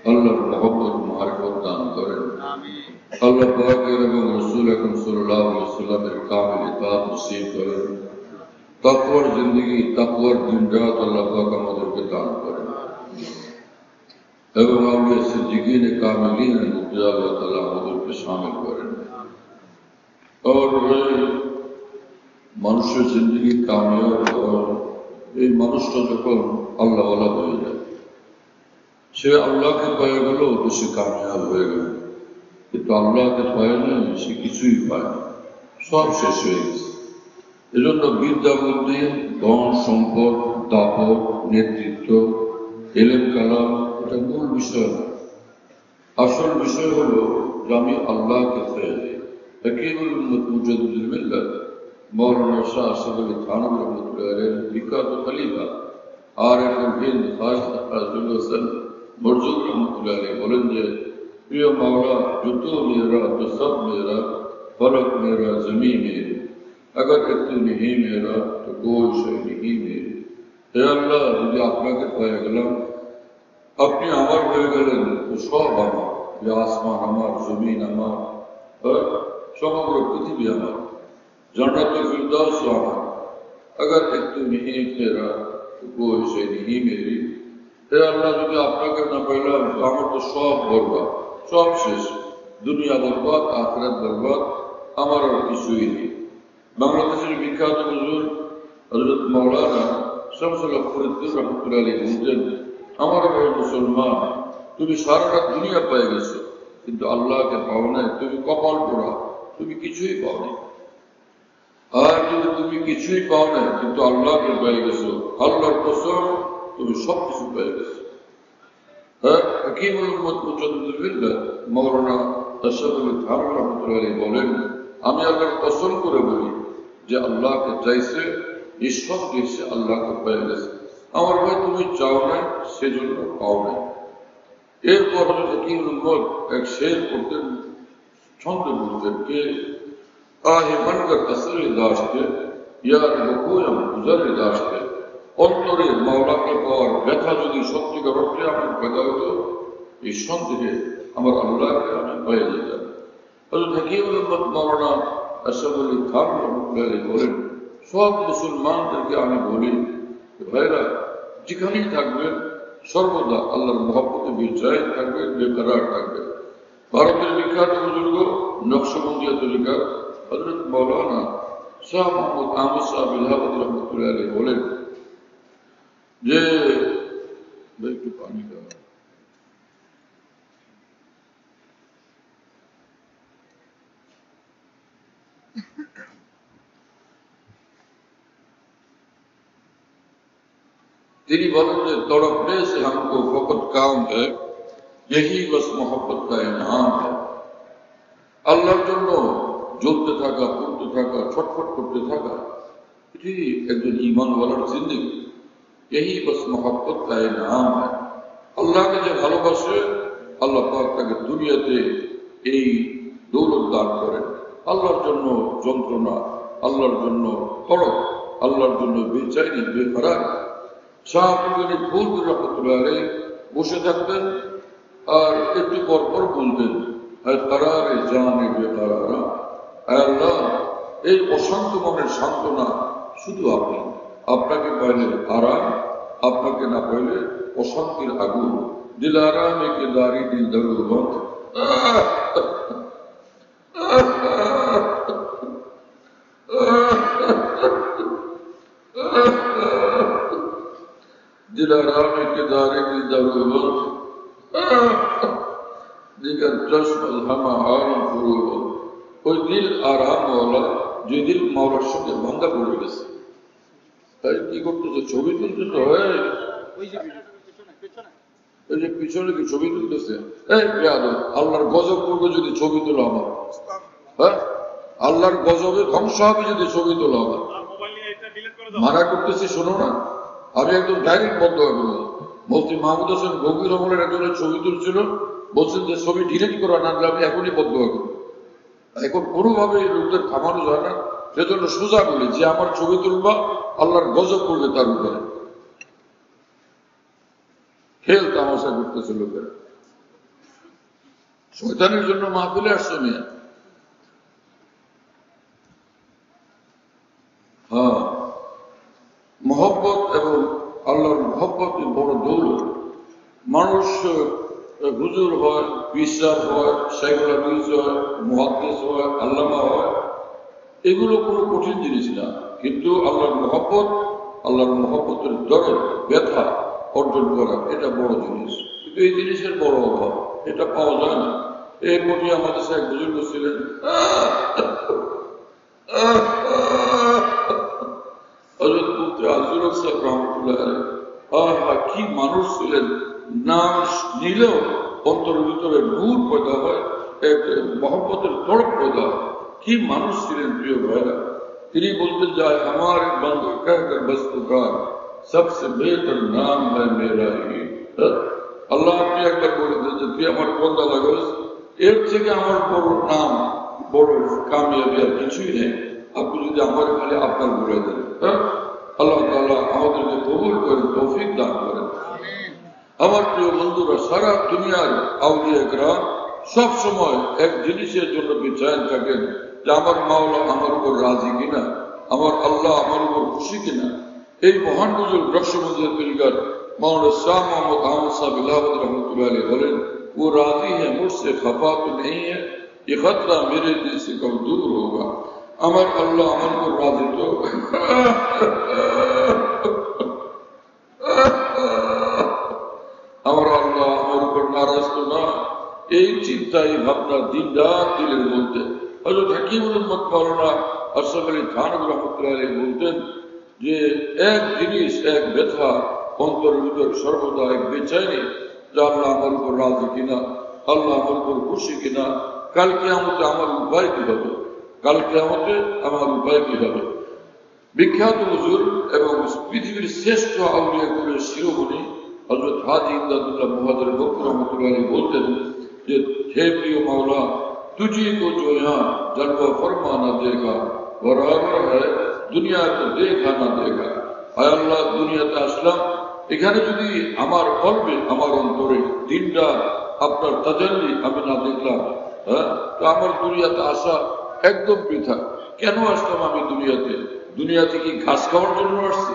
আল্লাহর মহব্বত মারিফত দান করেন। আল্লাহ পাকের এবং রাসূল আকরাম সাল্লাল্লাহু আলাইহি ওয়াসাল্লামের কামিল ইতাআত নসিব করেন। তাকওয়ার জিন্দেগি, তাকওয়ার দিন-রাত আল্লাহ পাক আমাদেরকে দান করেন এবং আউলিয়া সিদ্দিকিন কামিলিনের মধ্যে আল্লাহ তাআলা আমাদেরকে শামিল করেন। और মানুষের জিন্দেগি কামিয়াব হওয়ার এই মানুষটা যখন আল্লাহওয়ালা হয়ে যায়, সে আল্লাহকে পায়ে গেল তো সে কামিয়াব হয়ে গেল, কিন্তু আল্লাহকে পায় না, সে কিছুই পায় না, সব শেষ হয়ে গেছে। এজন্য বিদ্যা বুদ্ধি, ধন সম্পদ, দাপট, নেতৃত্ব, এলেম কালাম এটা মূল বিষয় না। আসল বিষয় হলো যে আমি আল্লাহকে পেয়ে যাই। হাকিমুল উম্মত মুজাদ্দিদুল মিল্লাত মৌলানা শাহ আশরাফ আলী থানভী রাহমাতুল্লাহ আলাইহি বিখ্যাত খলিফা আরিফুল হিন্দ খাজা কাজী হোসেন মরজুক রাহমাতুল্লাহ আলাইহি বলেন যে, প্রিয় মাওলা, जो मेरा तो सब मेरा, फलक मेरा जमी मेरी, अगर तू नहीं मेरा तो कोई शय नहीं मेरी। হে আল্লাহ, যদি আপনাকে পেয়ে গেলাম, আপনি আমার হয়ে গেলেন তো সব আমার, যে আসমান আমার, জমিন আমার, সমগ্র পৃথিবী আমার, জান্নাতুল ফিরদাউস আমার। अगर तू नहीं मेरा तो कोई शय नहीं मेरी। হে আল্লাহ, যদি আপনাকে না পেলাম তো আমার তো সব বরবাদ, সব শেষ, দুনিয়া বরবাদ, আখিরাত বরবাদ, আমার আর কিছুই নেই। বাংলাদেশের বিখ্যাত হুজুর হযরত মাওলানা শামসুল হক ফরিদপুর রাহমাতুল্লাহ আলাইহি বলতেন, আমার ভাই মুসলমান, তুমি সারা রাত দুনিয়া পেয়ে গেছো, কিন্তু আল্লাহকে পাও নাই, তুমি কপাল পোড়া, তুমি কিছুই পাও নাই। আর যদি তুমি কিছুই পাও নাই কিন্তু আল্লাহকে পেয়ে গেছো, আল্লাহর কসম তুমি সবকিছু পেয়ে গেছো। হাকিমুল উম্মত মুজাদ্দিদুল মিল্লাত মৌলানা আশরাফ আলী থানভী রাহমাতুল্লাহ আলাইহি বলেন, আমি আল্লাহর কসম করে বলি যে আল্লাহকে চাইছে, নিঃসন্দেহে সে আল্লাহকে পেয়ে গেছে। আমার ভাই, তুমি চাও না, সেজন্য পাও নাই। এরপর হাকিমুল উম্মত এক শের করতেন, ছন্দে বলতেন কে आहे बनकर असर दाश्ते यार बकोयम गुजर दाश्ते। অন্তরে মাওলাকে পাওয়ার ব্যথা যদি সত্যিকার অর্থে আমার পেদা হতো, এই সন্দেহে আমার আল্লাহকে আমি পেয়ে যেতাম। হযরত হাকিমুল উম্মত মাওলানা আশরাফ আলী থানভী রাহমাতুল্লাহ আলাইহি বলেন, সব মুসলমানদেরকে আমি বলি, ভাইরা যেখানেই থাকবেন সর্বদা আল্লাহর মহব্বতে বিজয় থাকবেন, বেকরার থাকবেন। ভারতের বিখ্যাত বুজুর্গ নকশবন্দিয়া তরিকার হযরত মাওলানা শাহ মোহাম্মদ আহমদ শাহ বিলহাবতী রাহমাতুল্লাহ আলাইহি বলেন যে, একটু পানি দাও। তিনি বলেন যে, तड़पने से हमको फकत काम है, यही बस मोहब्बत का इनाम है। আল্লাহর জন্য জ্বলতে থাকা, পড়তে থাকা, ছটফট করতে থাকা, এটি একজন ঈমানওয়ালার জিন্দেগি। यही बस मोहब्बत का इनाम है। আল্লাহকে যে ভালোবাসে, আল্লাহ পাক তাকে দুনিয়াতে এই দৌলত দান করেন। আল্লাহর জন্য যন্ত্রণা, আল্লাহর জন্য তড়প, আল্লাহর জন্য বেচাইনি, বেফারাক। শাহ আব্দুল ফজল রাহমাতুল্লাহ আলাইহি বসে থাকতেন আর একটু পর পর বলতেন, করারে জানে বেকারারা, আল্লাহ, এই অশান্ত মনের সান্ত্বনা শুধু আপনি। আপনাকে পাইলে আরাম, আপনাকে না পাইলে অশান্তির আগুন। দিল আরাম একে দাঁড়ি দিল দরুদ বন্ধ। दिल आराम के दारे की दरुबत दिगर चश्म अलहमा आरम फुरूबत। ওই দিল আরামওয়ালা, যে দিল মাওলার সঙ্গে ভাঙ্গা পড়ে গেছে, তাই কি করতেছে? ছবি তুলতেছে। এই যে পিছনে কি ছবি তুলতেছে? আল্লাহর গজব করবে যদি ছবি তোলা আমার, হ্যাঁ, আল্লাহর গজবে ধ্বংস হবে যদি ছবি তোলা আমার। মানা করতেছি, শোনো না, আমি একদম ডাইরেক্ট বন্ধ হয়ে গেল। মুফতি মাহমুদ হোসেন গভীর আমলের একজনের ছবি তুলছিল, বলছেন যে ছবি ডিলিট করা না, আমি এখনই বন্ধ হয়ে গেল। এখন কোনোভাবে লোকদের থামানো যায় না, সেজন্য সোজা বলি যে আমার ছবি তুলবা, আল্লাহর গজব করবে তার উপরে। খেল তামাশা করতেছে লোকেরা। শয়তানের জন্য মাহফিলে আসছো মিয়া? হ্যাঁ, মহব্বত এবং আল্লাহর মহব্বত বড় দৌলত। মানুষ হুজুর হয়, বিশ্বাস হয়, সাইকোলজিস্ট হয়, মুহাদ্দিস হয়, আল্লামা হয়, এগুলো কোনো কঠিন জিনিস না। কিন্তু আল্লাহর মহব্বতের দরদ, ব্যথা অর্জন করা, এটা বড় জিনিস। কিন্তু এই জিনিসের বড় অভাব, এটা পাওয়া যায় না। এই প্রতি আমাদের এক বুজুর্গ ছিলেন, হযরত মুফতি আজিজুল সাহেব রাহমাতুল্লাহ আলাইহি। কি মানুষ ছিলেন! নাম নিলেও অন্তরের ভিতরে নূর পয়দা হয়, এক মহব্বতের তড়প পয়দা হয়। কি মানুষ ছিলেন প্রিয় ভাইরা! তিনি বলতেন যায়, আমার বন্ধু कहकर बस पुकार सबसे बेहतर नाम है मेरा ही। আল্লাহ, আপনি একবার বলে দেন যে তুই আমার বন্দা লাগাস, এর থেকে আমার বড় নাম, বড় কামিয়াবি আর কিছুই নেই। আপনি যদি আমার খালি আপনার বলে দেন। আল্লাহ তাআলা আমাদেরকে কবুল করেন, তৌফিক দান করেন। আমার প্রিয় বন্ধুরা, সারা দুনিয়ার আউলিয়া কেরাম সব সময় এক জিনিসের জন্য বিচার থাকেন যে আমার মাওলা আমার উপর রাজি কিনা, আমার আল্লাহ আমার উপর খুশি কিনা। এই মহান বুজুর্গ রকশবন্দিয়া তরিকার मौलाना शाह मोहम्मद अहमद साहब इलाहाबादी रहमतुल्लाह अलैह बोले, वो राजी है मुझसे, खफा तो नहीं है, ये खतरा मेरे दिल से कब दूर होगा। আমার আল্লাহ আমার উপর রাজি তো আমার আল্লাহ আমার উপর নারাজ তো না। এই চিন্তা, এই ভাবনা দিন রাত দিলের মধ্যে হযরত হাকিমুল উম্মত মাওলানা আশরাফ আলী থানভী রাহমাতুল্লাহ আলাইহি বলতেন যে এক জিনিস, এক ব্যথা অন্তরের ভিতর সর্বদা এক বেচাইনি যে আল্লাহ আমার উপর রাজি কিনা, আল্লাহ আমার উপর খুশি কিনা, কাল কিয়ামতে আমার উপায় কি হবে, কাল কিয়ামতে আমার উপায় কি হবে। বিখ্যাত হুজুর এবং পৃথিবীর শ্রেষ্ঠ আউলিয়াগুলোর শিরোমণি হযরত হাজী ইমদাদুল্লাহ মুহাজির বকর রহমতুল্লাহ আলাইহি বলতেন যে হে প্রিয় মাওলা, तुझी को जो यहाँ जलवा फरमा न देगा बराबर है दुनिया को देखा न देगा। हाय अल्लाह, দুনিয়াতে আসলাম, এখানে যদি আমার কলবে, আমার অন্তরে দিনটা আপনার তাজাল্লি আমি না দেখলাম, তো আমার দুনিয়াতে আসা একদম বৃথা। কেন আসলাম আমি দুনিয়াতে? দুনিয়াতে কি ঘাস খাওয়ার জন্য আসছি?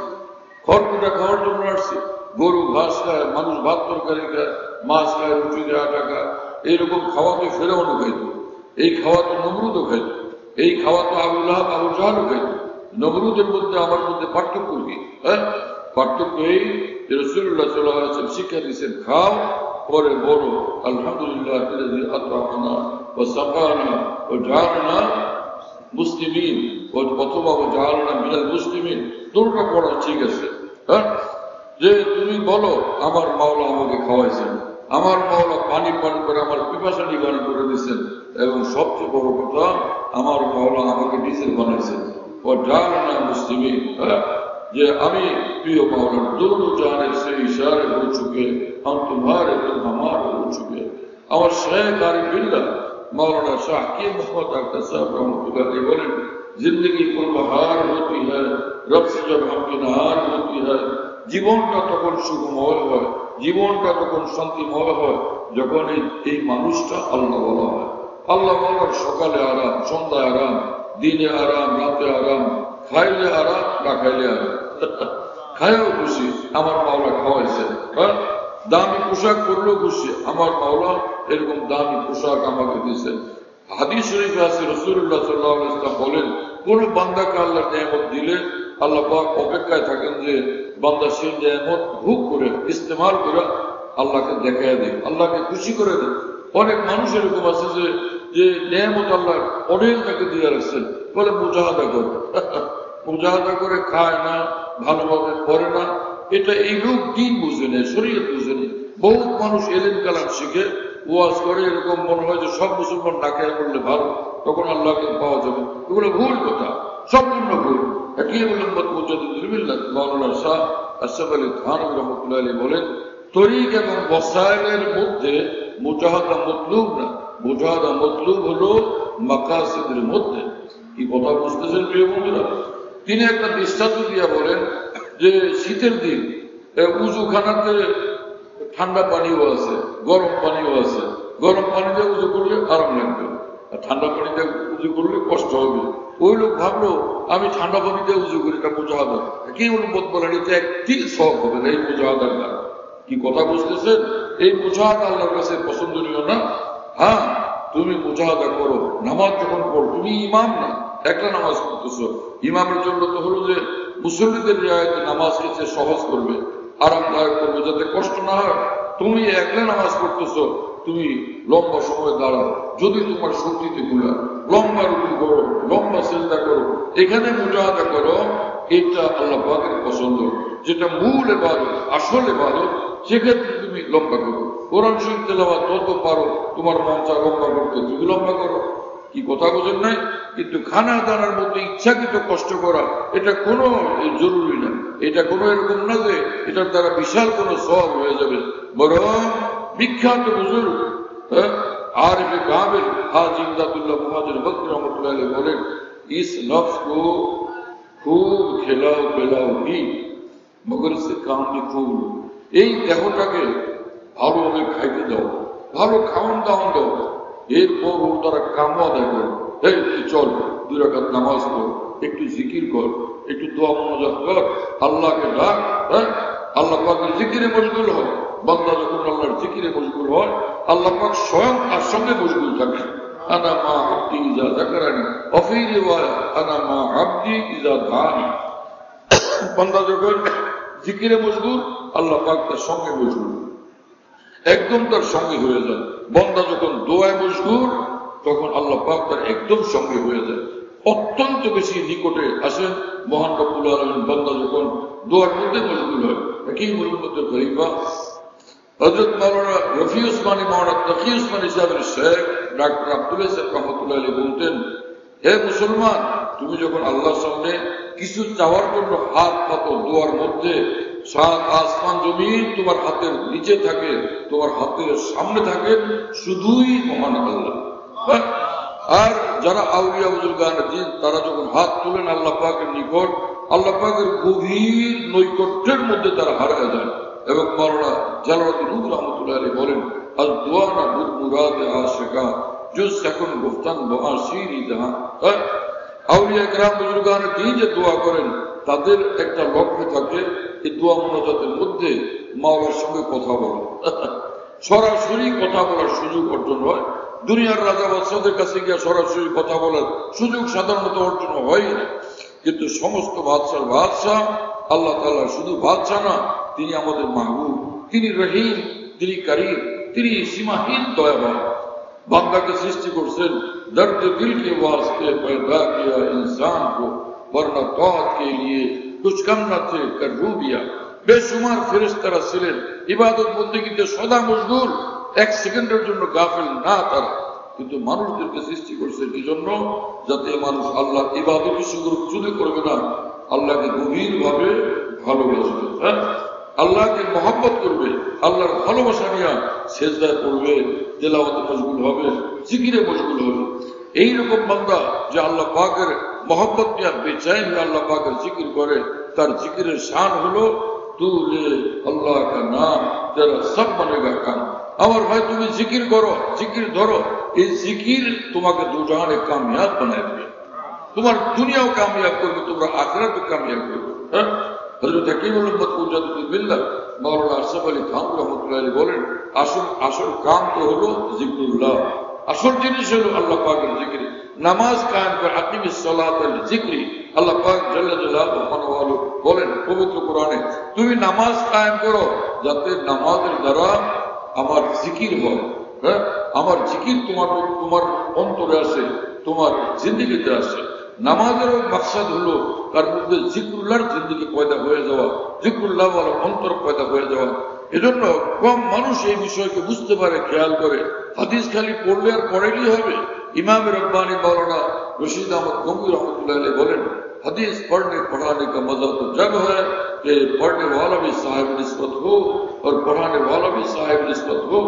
খড়কুটা খাওয়ার জন্য আসছি? গরু ঘাস খায়, মানুষ ভাত তরকারি খায়, মাছ খায়, রুটি খায়, আটা খায়। এইরকম খাওয়া তো ফেরাউনও খাইত, এই খাওয়া তো নমরুদও খাইত, এই খাওয়া তো আবু লাহাব আবু জাহলও খাইত। নমরুদের মধ্যে আমার মধ্যে পার্থক্য কি? পার্থক্য এই যে রাসূলুল্লাহ সাল্লাল্লাহু আলাইহি ওয়াসাল্লাম শিক্ষা দিয়েছেন, খাও পরে বলো আলহামদুলিল্লাহ আল্লাযী আত'আমানা ওয়া সাকানা ওয়া জাআলনা মুসলিমিন, অথবা ওয়া জাআলনা মিনাল মুসলিমিন। দুটোটা পড়া ঠিক আছে। যে তুমি বলো আমার মাওলা আমাকে খাওয়াইছেন, আমার মাওলা পানি পান করে আমার পিপাসা নিবারণ করে দিয়েছেন, এবং সবচেয়ে বড় কথা আমার মাওলা আমাকে নিজের বানাইছেন। ও জাআলনা মুসলিমিন, যে আমি প্রিয় মাওলার दोनों जाने से इशारे हो चुके, हम तुम्हारे तुम हमारे हो चुके। আমার শেখ আরিফ বিল্লাহ मौलाना शाह की मोहम्मद अख्तर साहब रहमतुल्लाह अलैह बोलेन, जिंदगी पुरबहार होती है रब से जब हम किनार होती है। জীবনটা তখন সুখময় হয়, জীবনটা তখন শান্তিময় হয় যখন এই মানুষটা আল্লাহ বলা হয়। আল্লাহ বলার সকালে আরাম, সন্ধ্যায় আরাম, দিনে আরাম, রাতে আরাম, খাইলে আরাম, না খাইলে আরাম। খায়ও খুশি, আমার মাওলা খাওয়াইছে। দামি পোশাক পরলেও খুশি, আমার মাওলা এরকম দামি পোশাক আমাকে দিয়েছেন। হাদিস শরীফে আছে রাসূলুল্লাহ সাল্লাল্লাহু আলাইহি ওয়াসাল্লাম বলেন, কোন বান্দাকে আল্লাহ নিয়ামত দিলে আল্লাহ পাক অপেক্ষায় থাকেন যে বান্দা সেই নিয়ামত ভোগ করে, ইস্তেমাল করে আল্লাহকে দেখায় দেয়, আল্লাহকে খুশি করে দেয়। অনেক মানুষ এরকম আছে যে নিয়ামত আল্লাহ অনেক তাকে দিয়ে রাখছেন, বলে মুজাহাদা করে, মুজাহাদা করে খায় না, ভালোভাবে পড়ে না। এটা এই লোক দিন বুঝে নেয়, শরীয়ত বুঝে নেয়। বহুত মানুষ এলেম কালাম শিখে ওয়াজ করে, এরকম মনে হয় যে সব মুসলমান না খেয়ে করলে ভালো, তখন আল্লাহকে পাওয়া যাবে। এগুলো ভুল কথা, সম্পূর্ণ ভুল। মাওলানা শাহ আশরাফ আলী থানভী রাহমাতুল্লাহ আলাইহি বলেন, তরিক এবং ওয়াসাইলের মধ্যে মুজাহাদা মতলুব না, মুজাহাদা মতলুব হলো মাকাসিদের মধ্যে। কি কথা বুঝতেছেন প্রিয় বন্ধুরা? তিনি একটা দৃষ্টান্ত দিয়া বলেন যে শীতের দিন উজুখানাতে ঠান্ডা পানিও আছে, গরম পানিও আছে, গরম পানি দিয়ে উজু করলে আরাম লাগবে, আর ঠান্ডা পানি দিয়ে উজু করলে কষ্ট হবে। ওই লোক ভাবলো আমি ঠান্ডা পানি দিয়ে উজু করি, এটা মুজাহাদা। কি অনুবোধ বলেন, এটা একটি সব হবে না এই মুজাহাদার দ্বারা। কি কথা বুঝতেছেন? এই মুজাহাদা আল্লাহর কাছে পছন্দনীয় না। হ্যাঁ, তুমি মুজাহাদা করো, নামাজ যখন পড়ো, তুমি ইমাম না, একটা নামাজ পড়তেছো। ইমামের জন্য তো হলো যে মুসল্লিদের রিয়ায়তে নামাজকে সে সহজ করবে, আরামদায়ক করবে, যাতে কষ্ট না হয়। তুমি একলা নামাজ পড়তেছো, তুমি লম্বা সময় দাঁড়াও, যদি তোমার শক্তিতে গুলা লম্বা রুকু করো, লম্বা চিন্তা করো, এখানে মুজাহাদা করো। এটা আল্লাহ পাকের পছন্দ, যেটা মূল ইবাদত, আসল ইবাদত, সেক্ষেত্রে তুমি লম্বা করো। কোরআন শরীফ তেলাওয়াত যত পারো, তোমার মন চা লম্বা করতে, তুমি লম্বা করো। কি কথা বোঝেন নাই? কিন্তু খানা দানার মধ্যে ইচ্ছাকৃত কষ্ট করা, এটা কোনো জরুরি না। এটা কোনো এরকম না যে এটার দ্বারা বিশাল কোনো সওয়াব হয়ে যাবে। বরং বিখ্যাত বুজুর্গ আরিফে কামিল হাজী ইমদাদুল্লাহ মুহাজির বকরি রহমতুল্লাহ আলাইহি বলেন, ইস নফস কো খুব খেলাও পেলাও কি মগর সে কাম নি খুব। এই দেহটাকে ভালোভাবে খাইতে দাও, ভালো খাওয়ান দাওয়ান দাও, এরপর ওর দ্বারা কামও আদায় করো। এই চল 2 রাকাত নামাজ পড়, একটু জিকির কর, একটু দোয়া মোনাজাত কর, আল্লাহকে ডাক। হ্যাঁ, আল্লাহ পাকের জিকিরে মশগুল হয়। বান্দা যখন আল্লাহর জিকিরে মশগুল হয়, আল্লাহ পাক স্বয়ং তার সঙ্গে মশগুল থাকে। আনা মা আব্দি ইজা যাকারানি ওয়া ফি রিওয়ায়া আনা মা আব্দি ইজা দানি। বান্দা যখন জিকিরে মশগুল, আল্লাহ পাক তার সঙ্গে মশগুল, একদম তার সঙ্গে হয়ে যায়। বান্দা যখন দোয়ায় মশগুল, তখন আল্লাহ পাক তার একদম সঙ্গে হয়ে যায়, অত্যন্ত বেশি নিকটে আসেন মহান রব্বুল আলামিন। বান্দা যখন দোয়ার মধ্যে মশগুল হয়, একই মুলুম্মতের খলিফা হযরত মাওলানা রফি উসমানী, মাওলানা তকি উসমানী সাহেবের শেখ ডাক্তার আব্দুল্লাহ সাহেব রহমতুল্লাহ আলাইহি বলতেন, হে মুসলমান, তুমি যখন আল্লাহর সামনে কিছু চাওয়ার জন্য হাত পাতো, দোয়ার মধ্যে 7 আসমান জমিন তোমার হাতের নিচে থাকে, তোমার হাতের সামনে থাকে শুধুই মহান আল্লাহ। আর যারা আউলিয়া বুজুর্গান দিন, তারা যখন হাত তোলেন আল্লাহ পাকের নিকট, আল্লাহ পাকের গভীর নৈকট্যের মধ্যে তারা হারিয়ে যায়। এবং মাওলানা জালালউদ্দিন রুমি রহমতুল্লাহ আলাইহি বলেন, আল দুআনা বিল মুরাদ আশিকা জুজ সাকুন গুফতান বাসিরি জাহান। আউলিয়া کرام বুজুর্গান দিন যে দোয়া করেন, তাদের একটা লক্ষ্য থাকে, এই দোয়া মোনাজাতের মধ্যে মাওলার সঙ্গে কথা বলা, সরাসরি কথা বলার সুযোগ অর্জন হয়। দুনিয়ার রাজা বাদশাদের কাছে গিয়ে সরাসরি কথা বলার সুযোগ সাধারণত অর্জন হয় না। কিন্তু সমস্ত বাদশার বাদশাহ আল্লাহ তাআলা, শুধু বাদশাহ না, তিনি আমাদের মাহবুব, তিনি রহিম, তিনি করিম, তিনি সীমাহীন দয়াবান। বান্দাকে সৃষ্টি করছেন দর্দ দিল के वास्ते पैदा किया इंसान को वरना तौत के लिए कुछ कम न थे कर रूबिया। বেশুমার ফেরেশতারা ছিলেন ইবাদত বন্দেগীতে সদা মশগুল, 1 সেকেন্ডের জন্য গাফিল না তারা। কিন্তু মানুষদেরকে সৃষ্টি করছে এই জন্য, যাতে মানুষ আল্লাহর ইবাদতই শুধু করবে না, আল্লাহকে গভীরভাবে ভালোবাসবে, হ্যাঁ, আল্লাহকে মহব্বত করবে, আল্লাহর ভালোবাসা নিয়ে সেজদায় পড়বে, তেলাওয়াতে মশগুল হবে, জিকিরে মশগুল হবে। এইরকম বান্দা যে আল্লাহ পাকের মহব্বত নিয়ে বেচাইন হয়ে আল্লাহ পাকের জিকির করে, তার জিকিরের শান হলো তু লে আল্লাহ কা নাম তেরা সব বনেগা কাম। আমার ভাই, তুমি জিকির করো, জিকির ধরো, এই জিকির তোমাকে দুজাহানে কামিয়াব বানায় দেবে, তোমার দুনিয়াও কামিয়াব করবে, তোমার আখিরাতও কামিয়াব করবে। হ্যাঁ, হযরত হাকিমুল উম্মত মুজাদ্দিদ বিল্লাহ মাওলানা আশরাফ আলী থানভী রাহমাতুল্লাহ আলাইহি বলেন, আসল কাম তো হলো জিকরুল্লাহ, আসল জিনিস হলো আল্লাহ পাকের জিকির। নামাজ কায়েম করে আকিমিস সালাতাল জিকরি, আল্লাহ পাক জাল্লা জালালুহু বলেন পবিত্র কোরআনে, তুমি নামাজ কায়েম করো যাতে নামাজের দ্বারা আমার জিকির হয়। হ্যাঁ, আমার জিকির তোমার অন্তরে আসে, তোমার জিন্দেগিতে আসে। নামাজেরও মাকসাদ হলো তার মধ্যে জিকরুল্লাহর জিন্দেগি পয়দা হয়ে যাওয়া, জিকরুল্লাহ ওয়ালা অন্তর পয়দা হয়ে যাওয়া। এজন্য কম মানুষ এই বিষয়কে বুঝতে পারে, খেয়াল করে। হাদিস খালি পড়লে আর পড়েই হবে। इमाम रब्बानी मौलाना रशीद अहमद गंगोई रहमतुल्लाह अलैह बोलें, हदीस पढ़ने पढ़ाने का मजा तो जब है कि पढ़ने वाला भी साहिब निस्बत हो और पढ़ाने वाला भी साहिब निस्बत हो।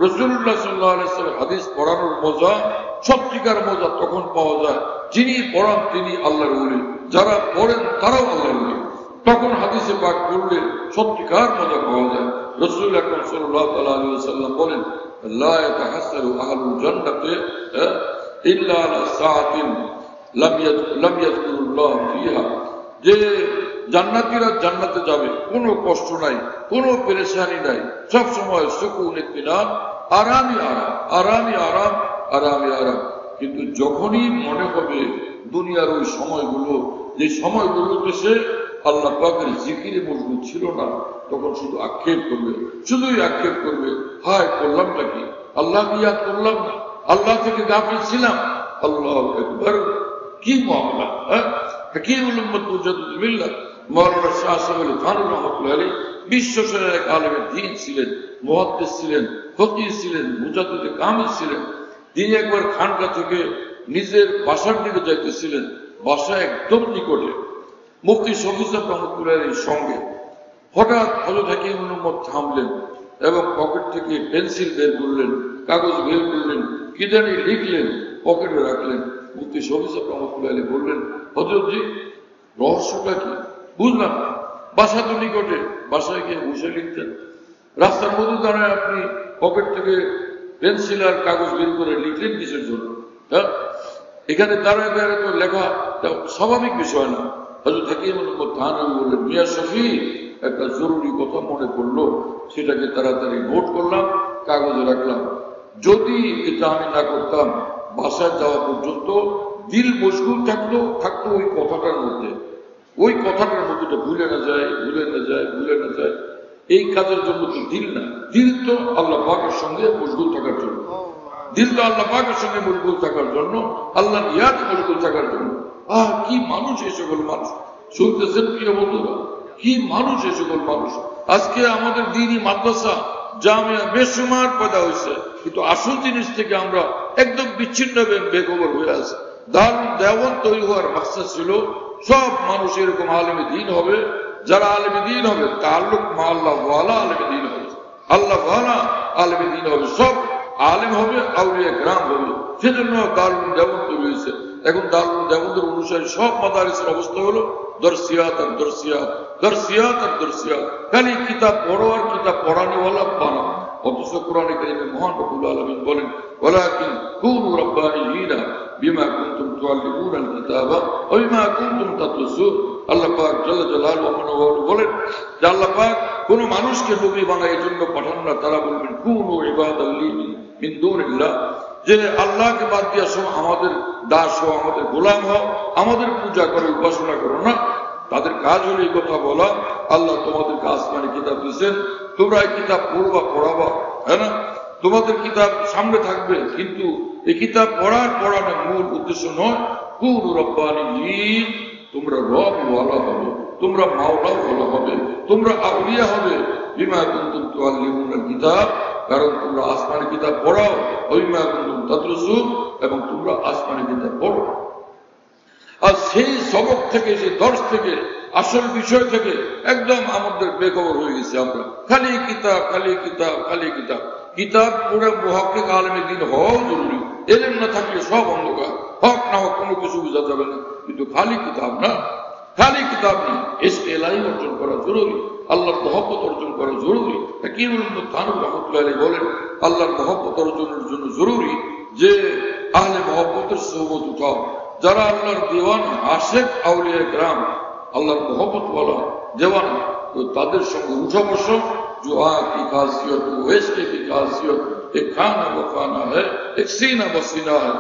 रसूलुल्लाह सल्लल्लाहु अलैहि वसल्लम हदीस पढ़ाনোর মজা, সত্যিকার মজা তখন পাওয়া যায় যিনি পড়ান তিনি আল্লাহর ওলি, যারা পড়েন তারাও আল্লাহর ওলি। তখন হাদিসে পাক পড়লে সত্যিকার মজা পাওয়া যায়। রাসূল আকরাম সাল্লাল্লাহু আলাইহি ওয়াসাল্লাম বলেন, লা ইয়াতাহাসসারু আহলুল জান্নাতি ইল্লা আলা সাআতিন লাম ইয়াযকুরুল্লাহ ফিহা, যে জান্নাতীরা জান্নাতে যাবে, কোনো কষ্ট নাই, কোনো পেরেশানি নাই, সব সময় সুকুন ইত্মিনান, আরামই আরাম, আরামই আরাম, আরামই আরাম। কিন্তু যখনই মনে হবে দুনিয়ার ওই সময়গুলো, যে সময়গুলোতে সে আল্লাহ পাকের জিকিরে মজবুত ছিল না, তখন শুধু আক্ষেপ করবে, শুধুই আক্ষেপ করবে, হায় করলামটা কি, আল্লাহ ইয়াদ করলাম না, আল্লাহ থেকে গাফিল ছিলাম। আল্লাহু আকবার, কি মামলা! হাকিমুল উম্মত মুজাদ্দিদুল মিল্লাত মাওলানা শাহ সাহেব আলী থানভী রাহমাতুল্লাহ আলাইহি বিশ্বসেরা এক আলেমে দ্বীন ছিলেন, মুহাদ্দিস ছিলেন, ফকিহ ছিলেন, মুজাদ্দিদে কামিল ছিলেন। তিনি একবার খানকা থেকে নিজের বাসার দিকে যাইতেছিলেন, বাসা একদম নিকটে। মুফতি শফি সাহেব রাহমাতুল্লাহ আলাইহির সঙ্গে হঠাৎ হযরত হাকিমুল উম্মত থামলেন এবং পকেট থেকে পেন্সিল বের করলেন, কাগজ বের করলেন, কি জানি লিখলেন, পকেটে রাখলেন। মুফতি শফি সাহেব রাহমাতুল্লাহ আলাইহি বললেন, হযরতজি রহস্যটা কি? বুঝলাম না। বাসা তো নিকটে, বাসায় গিয়ে বসে লিখতেন, রাস্তার মধ্যে দাঁড়ায় আপনি পকেট থেকে পেন্সিল আর কাগজ বের করে লিখলেন কিসের জন্য? হ্যাঁ, এখানে দাঁড়ায় দাঁড়ায় তো লেখা স্বাভাবিক বিষয় না। হযরত হাকিমুল উম্মত থানভী বললেন, মিয়া শফি, একটা জরুরি কথা মনে পড়লো, সেটাকে তাড়াতাড়ি নোট করলাম, কাগজে রাখলাম। যদি এটা আমি না করতাম, বাসায় যাওয়া পর্যন্ত দিল মশগুল থাকতো ওই কথাটার মধ্যে, ওই কথাটার মধ্যে ভুলে না যায়, ভুলে না যায়, ভুলে না যায়। এই কাজের জন্য তো দিল না, দিল তো আল্লাহ পাকের সঙ্গে মশগুল থাকার জন্য, দিল তো আল্লাহ পাকের সঙ্গে মশগুল থাকার জন্য, আল্লাহর ইয়াদ মশগুল থাকার জন্য। কি মানুষ এই সকল মানুষ! শুনতেছেন প্রিয় বন্ধুরা, কি মানুষ এই সকল মানুষ! আজকে আমাদের দ্বীনি মাদ্রাসা জামিয়া বেশুমার পয়দা হয়েছে, কিন্তু আসল জিনিস থেকে আমরা একদম বিচ্ছিন্ন বেখবর হয়ে আছে। দারুল দেওয়ান তৈরি হওয়ার মাকসাদ ছিল সব মানুষ এরকম আলেমে দ্বীন হবে, যারা আলেমে দ্বীন হবে তাআল্লুক মা আল্লাহ ওয়ালা আলেমে দ্বীন হবে, আল্লাহ ওয়ালা আলেমে দ্বীন হবে, সব আলেম হবে, আউলিয়া কেরাম হবে। সেজন্য দারুল দেওয়ান তৈরি হয়েছে। এখন দারুল দেওয়ানদের অনুসারী সব মাদারিসের অবস্থা হলো দরসিয়াত আর দরসিয়াত, দরসিয়াত আর দরসিয়াত, খালি কিতাব পড়ো আর কিতাব পড়ানেওয়ালা বানাও। অথচ কোরআনে কারিমে মহান রব্বুল আলামিন বলেন, ওয়ালাকিন কুনু রাব্বানিয়িনা বিমা কুনতুম তুআল্লিমুনাল কিতাবা ওয়া বিমা কুনতুম তাদরুসুন। আল্লাহ পাক জাল্লা জালালুহু বলেন যে আল্লাহ পাক কোন মানুষকে নবী বানায় এর জন্য পাঠান না, তারা বলবেন কুনু ইবাদাল্লি মিন দুনিল্লাহ, যে আল্লাহকে বাদ দিয়া সব আমাদের দাস হও, আমাদের গোলাম হও, আমাদের পূজা করো, উপাসনা করো না। তাদের কাজ হলো এই কথা বলা, আল্লাহ তোমাদেরকে আসমানি কিতাব দিয়েছেন, তোমরা এই কিতাব পড়বা, পড়াবা, হ্যাঁ না? তোমাদের কিতাব সামনে থাকবে, কিন্তু এই কিতাব পড়ানোর মূল উদ্দেশ্য নয়। কুনু রাব্বানিয়িন, তোমরা রব ওয়ালা হবে, তোমরা মাওলা ওয়ালা হবে, তোমরা আউলিয়া হবে। বিমা কুনতুম তুআল্লিমুনাল কিতাব, কারণ তোমরা আসমানি কিতাব পড়াও, বিমা কুনতুম তাদরুসুন, এবং তোমরা আসমানি কিতাব পড়ো। আর সেই সবক থেকে, সেই দর্শ থেকে, আসল বিষয় থেকে একদম আমাদের বেখবর হয়ে গেছি আমরা। খালি কিতাব, খালি কিতাব, খালি কিতাব। কিতাব পড়ে মুহাক্কিক আলেমে দ্বীন হওয়াও জরুরি, এলেম না থাকলে সব অন্ধকার, হক না হক কোনো কিছু বোঝা যাবে না। কিন্তু খালি কিতাব না, খালি কিতাব নেই, ইশকে ইলাহি অর্জন করা জরুরি, আল্লাহর মহব্বত অর্জন করা জরুরি। হাকিমুল উম্মত থানভী রাহমাতুল্লাহ আলাইহি বলেন, আল্লাহর মহব্বত অর্জনের জন্য জরুরি যে আহলে মহব্বতের সোহবত উঠাও, যারা আল্লাহর দিওয়ানা, আশেক, আউলিয়া কেরাম, আল্লাহর মহব্বত ওয়ালা দেওয়ানা, তো তাদের সঙ্গে উঠা বসো। जो आग की खासियत वो इसके की खासियत, एक खाना वो खाना है, एक सीना वो सीना है।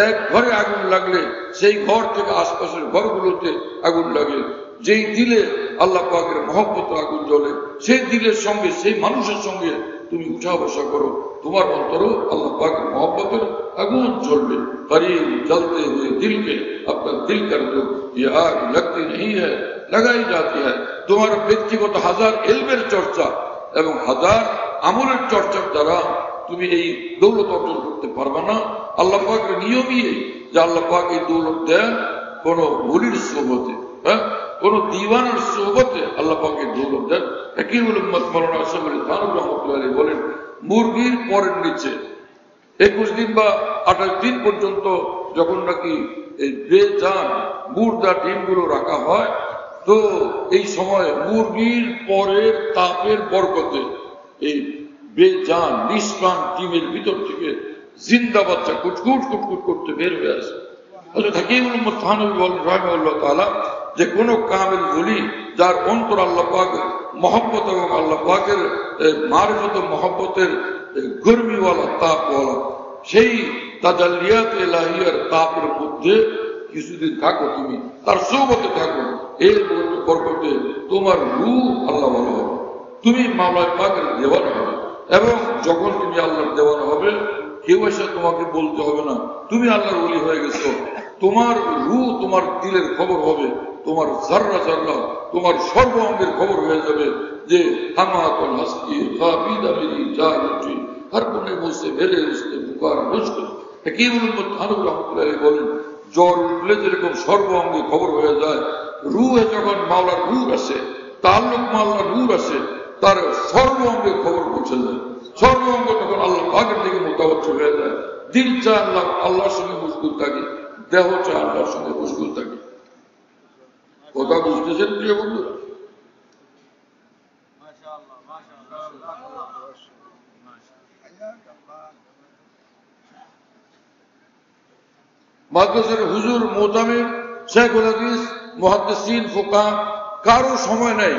এক ঘরে আগুন লাগলে সেই ঘর থেকে আশপাশের ঘরগুলোতে আগুন লাগে। যেই দিলে আল্লাহ পাকের মহব্বতের আগুন জ্বলে, সেই দিলের সঙ্গে, সেই মানুষের সঙ্গে তুমি উঠা বসা করো, তোমার অন্তরও আল্লাহ পাকের মহব্বতের আগুন জ্বলবে। करीब जलते हुए दिल के अपना दिल कर दो, ये आग लगती नहीं है, लगाई जाती है। তোমার ব্যক্তিগত হাজার ইলমের চর্চা এবং হাজার আমলের চর্চার দ্বারা তুমি এই দৌলত অর্জন করতে পারবে না। আল্লাহ পাকের নিয়মই যে আল্লাহ পাক এই দৌলত দেন কোন ওলির সোহবতে, হ্যাঁ, কোন দিওয়ানের সোহবতে আল্লাহ পাক এই দৌলত দেন। হাকিমুল উম্মত মাওলানা আশরাফ আলী থানভী রাহমাতুল্লাহ আলাইহি বলেন, মুরগির পরের নিচে 21 দিন বা 28 দিন পর্যন্ত যখন নাকি এই বেজান মুর্দা ডিমগুলো রাখা হয়, তো এই সময় মুরগির পরের তাপের বরকতে এই বেজান নিষ্প্রাণ টিমের ভিতর থেকে জিন্দা বাচ্চা কুটকুট কুটকুট করতে বের হয়ে আসে। হযরত হাকিম মুহাম্মদ থানভী বলেন রাহিমাহুল্লাহ তাআলা যে কোন কামেল ওলি যার অন্তর আল্লাহ পাকের মহব্বত এবং আল্লাহ পাকের মারিফত ও মহব্বতের গরমিওয়ালা তাপওয়ালা, সেই তাজাল্লিয়াত ইলাহিয়ার তাপের মধ্যে কিছুদিন থাকো, তুমি তার সোহবতে থাকো, এর বরকতে তোমার রূহ আল্লাহ ভালো হবে, তুমি মাওলা পাকের দেওয়ানা হবে। এবং যখন তুমি আল্লাহর দেওয়ানা হবে, কেউ এসে তোমাকে বলতে হবে না তুমি আল্লাহর ওলি হয়ে গেছো। তোমার রূহ তোমার দিলের খবর হবে, তোমার জাররা জাররা তোমার সর্ব অঙ্গের খবর হয়ে যাবে যে হামাতুল হাসকি কাবিদা মেরি জানতি হর কোনে মুঝে মেরে উসকে পুকার মুশকিল। হাকিম মুহাম্মদ থানভী রাহমাতুল্লাহ আলাইহি বলেন জ্বর উঠলে যেরকম সর্ব অঙ্গে খবর হয়ে যায়, রূহে যখন মাওলার নূর আসে, তাআল্লুক মাওলার নূর আসে, তার সর্ব অঙ্গে খবর পৌঁছে যায়, সর্ব অঙ্গ তখন আল্লাহ পাকের দিকে মোতাবজ্জহ হয়ে যায়। দিল চায় আল্লাহ আল্লাহর সঙ্গে মশগুল থাকে, দেহ চায় আল্লাহর সঙ্গে মশগুল থাকে। কথা বুঝতেছেন প্রিয় বন্ধুরা? মাদ্রাসার হুজুর মোতামিম শেখুল হাদিস মুহাদ্দিসিন ফুকাহা কারো সময় নেই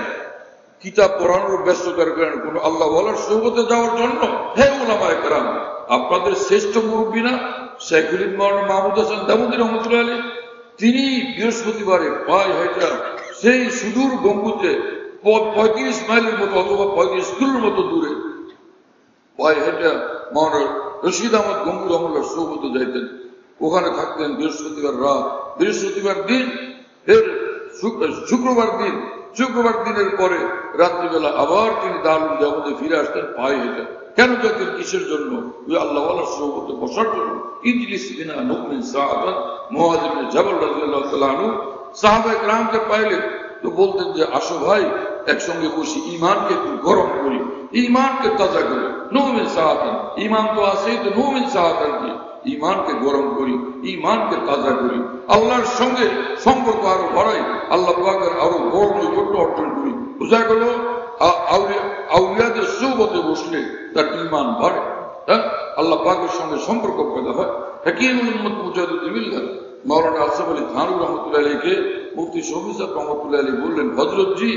কিতাব পড়ানোর ব্যস্ততার কারণে কোন আল্লাহ ওয়ালার সোহবতে যাওয়ার জন্য। হে উলামায়ে কেরাম, আপনাদের শ্রেষ্ঠ মুরব্বী না শেখুল মাওলানা মাহমুদ হাসান দামুদী রহমতুল্লাহ আলাইহি, তিনি বৃহস্পতিবারে পায়ে হেঁটে সেই সুদূর গম্বুজে 35 মাইলের মতো অথবা 35 কিলোর মতো দূরে পায়ে হেঁটে মাওলানা রশিদ আহমদ গম্বুজ রহমতুল্লাহর সোহবতে যাইতেন। ওখানে থাকতেন বৃহস্পতিবার রাত, বৃহস্পতিবার দিন, ফের শুক্রবার দিনের পরে রাত্রিবেলা আবার তিনি দারুল দেওবন্দে ফিরে আসতেন পায়ে হেঁটে। কেন যেতেন? কিসের জন্য? ওই আল্লাহ ওয়ালার সোহবতে বসার জন্য। ইজলিস বিনা নুকমিন সাআতান মুআয ইবনে জাবাল রাদিয়াল্লাহু তাআলা আনহু সাহাবায়ে কেরামকে পাইলে তো বলতেন যে আসো ভাই একসঙ্গে বসি, ঈমানকে একটু গরম করি, ঈমানকে তাজা করি। নুকমিন সাআতান, ঈমান তো আছেই, তো নুকমিন সাআতান কি? ঈমানকে গরম করি, ঈমানকে তাজা করি, আল্লাহর সঙ্গে সম্পর্ক আরো বাড়াই, আল্লাহ পাকের আরো বড় নৈকট্য অর্জন করি। বোঝা গেল আউলিয়াদের সোহবতে বসলে তার ঈমান বাড়ে, আল্লাহ পাকের সঙ্গে সম্পর্ক পয়দা হয়। হাকিম মুহাম্মদ মুজাদ্দিদুল মিল্লাত মাওলানা আসফ আলী থানভী রহমতুল্লাহ আলাইহিকে মুফতি শফি সাহেব রহমতুল্লাহ আলাইহি বললেন, হযরত জি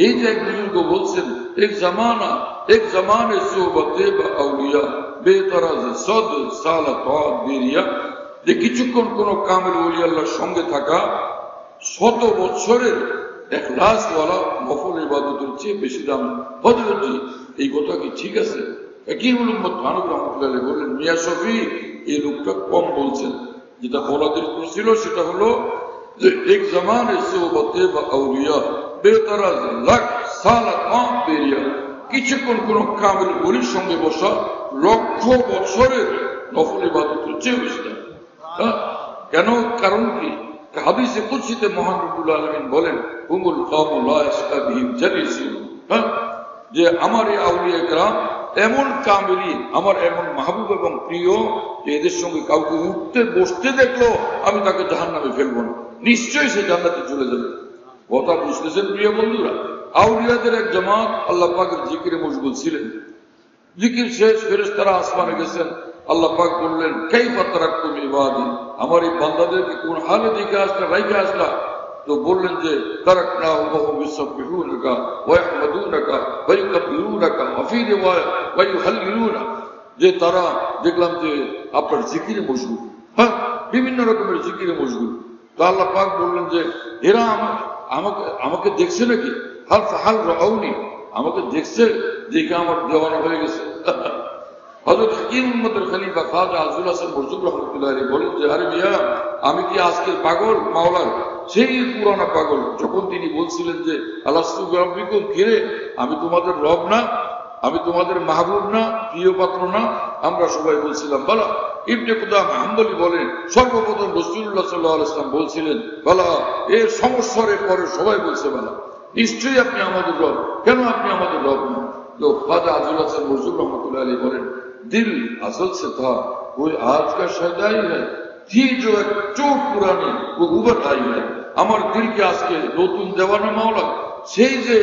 এই যে এক বুজুর্গ বলছেন এক জামানে সোহবতে বা আউলিয়া বেতরাজ সদ সালাত বেরিয়া, যে কিছুক্ষণ কোন কামেল ওলি আল্লাহর সঙ্গে থাকা 100 বছরের ইখলাসওয়ালা নফল ইবাদতের চেয়ে বেশি দাম। হযরত জি এই কথা কি ঠিক আছে? হাকিম মুহাম্মদ থানভী রহমতুল্লাহ আলাইহি বললেন, মিয়া শফি এই লোকটা কম বলছেন। যেটা বলাদের ছিল সেটা হলো যে এক জামানে সোহবতে বা আউলিয়া বেতরাজ লাখ সালাত বেরিয়া, কিছুক্ষণ কোন কামেল ওলির সঙ্গে বসা 1,00,000 বছরের নফল ইবাদতের চেয়ে বেশি দাম। কেন? কারণ কি? হাদিসে কুদসিতে মহান রব্বুল আলামিন বলেন, হুমুল কওমু লা ইয়াশকা বিহিম জালিসুন, যে আমার এই আউলিয়া কেরাম এমন কামেলি, আমার এমন মাহবুব এবং প্রিয় যে এদের সঙ্গে কাউকে উঠতে বসতে দেখলো আমি তাকে জাহান্নামে ফেলবো না, নিশ্চয়ই সে জান্নাতে চলে যাবে। কথা বুঝতেছেন প্রিয় বন্ধুরা? আউলিয়াদের এক জামাত আল্লাহ পাকের জিকিরে মশগুল ছিলেন। জিকির শেষ, ফেরেশতারা আসমানে গেছেন। আল্লাহ পাক বললেন, কাইফা তারাকতুম ইবাদি, আমার এই বান্দাদেরকে কোন হালে দিকে আসলা, রাইখে আসলা? তো বললেন যে তারাকনাহুম ওয়া হুম ইউসাব্বিহুনাকা ওয়া ইয়াহমাদুনাকা ওয়া ইউকাব্বিরুনাকা ওয়া ফি রিওয়ায়া ওয়া ইউহাল্লিলুনা, যে তারা দেখলাম যে আপনার জিকিরে মশগুল, বিভিন্ন রকমের জিকিরে মশগুল। তো আল্লাহ পাক বললেন যে এরা আমাকে দেখছে নাকি? হাল রাউনি, আমাকে দেখছে, দেখে আমার দেওয়ানা হয়ে গেছে। হযরত হাকিম উম্মতের খলিফা খাজা আজুল হাসান বরজুক রহমতুল্লাহ আলাইহি বলেন যে আরে মিয়া, আমি কি আজকের পাগল? মাওলার সেই পুরানা পাগল, যখন তিনি বলছিলেন যে আলাস্তু বিরাব্বিকুম, কিরে আমি তোমাদের রব না, আমি তোমাদের মাহবুব না, প্রিয় পাত্র না? আমরা সবাই বলছিলাম বালা। ইবনে কুদামা হাম্বলি বলেন সর্বপ্রথম রাসূলুল্লাহ সাল্লাল্লাহু আলাইহি ওয়াসাল্লাম বলছিলেন বালা, এর সংস্কারের পরে সবাই বলছে বালা, নিশ্চয়ই আপনি আমাদের রব। কেন আপনি আমাদের রব না? তো খাজা আজুল হাসান বরজুক রহমতুল্লাহ আলাইহি বলেন, दिल असल से था वो आज का शहदाई है, थी जो एक चोट पुरानी वो उबर आई है। আমার দিলকে আজকে নতুন দেওয়ানা মাওলা, সেই যে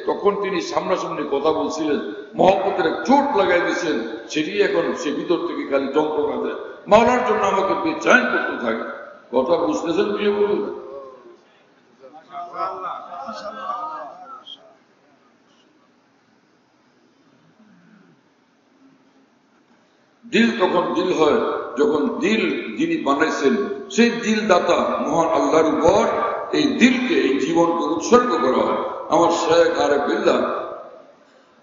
তখন তিনি সামনাসামনি কথা বলছিলেন, মহব্বতের চোট লাগাই দিয়েছেন, সেটি এখন সে ভিতর থেকে খালি যন্ত্রণা দেয়, মাওলার জন্য আমাকে বেচাইন করতে থাকে। কথা বুঝতেছেন প্রিয় বলুন? দিল তখন দিল হয় যখন দিল যিনি বানাইছেন সেই দিল দাতা মহান আল্লাহর উপর এই দিলকে, এই জীবনকে উৎসর্গ করা হয়। আমার শেখ আরেফ বিল্লাহ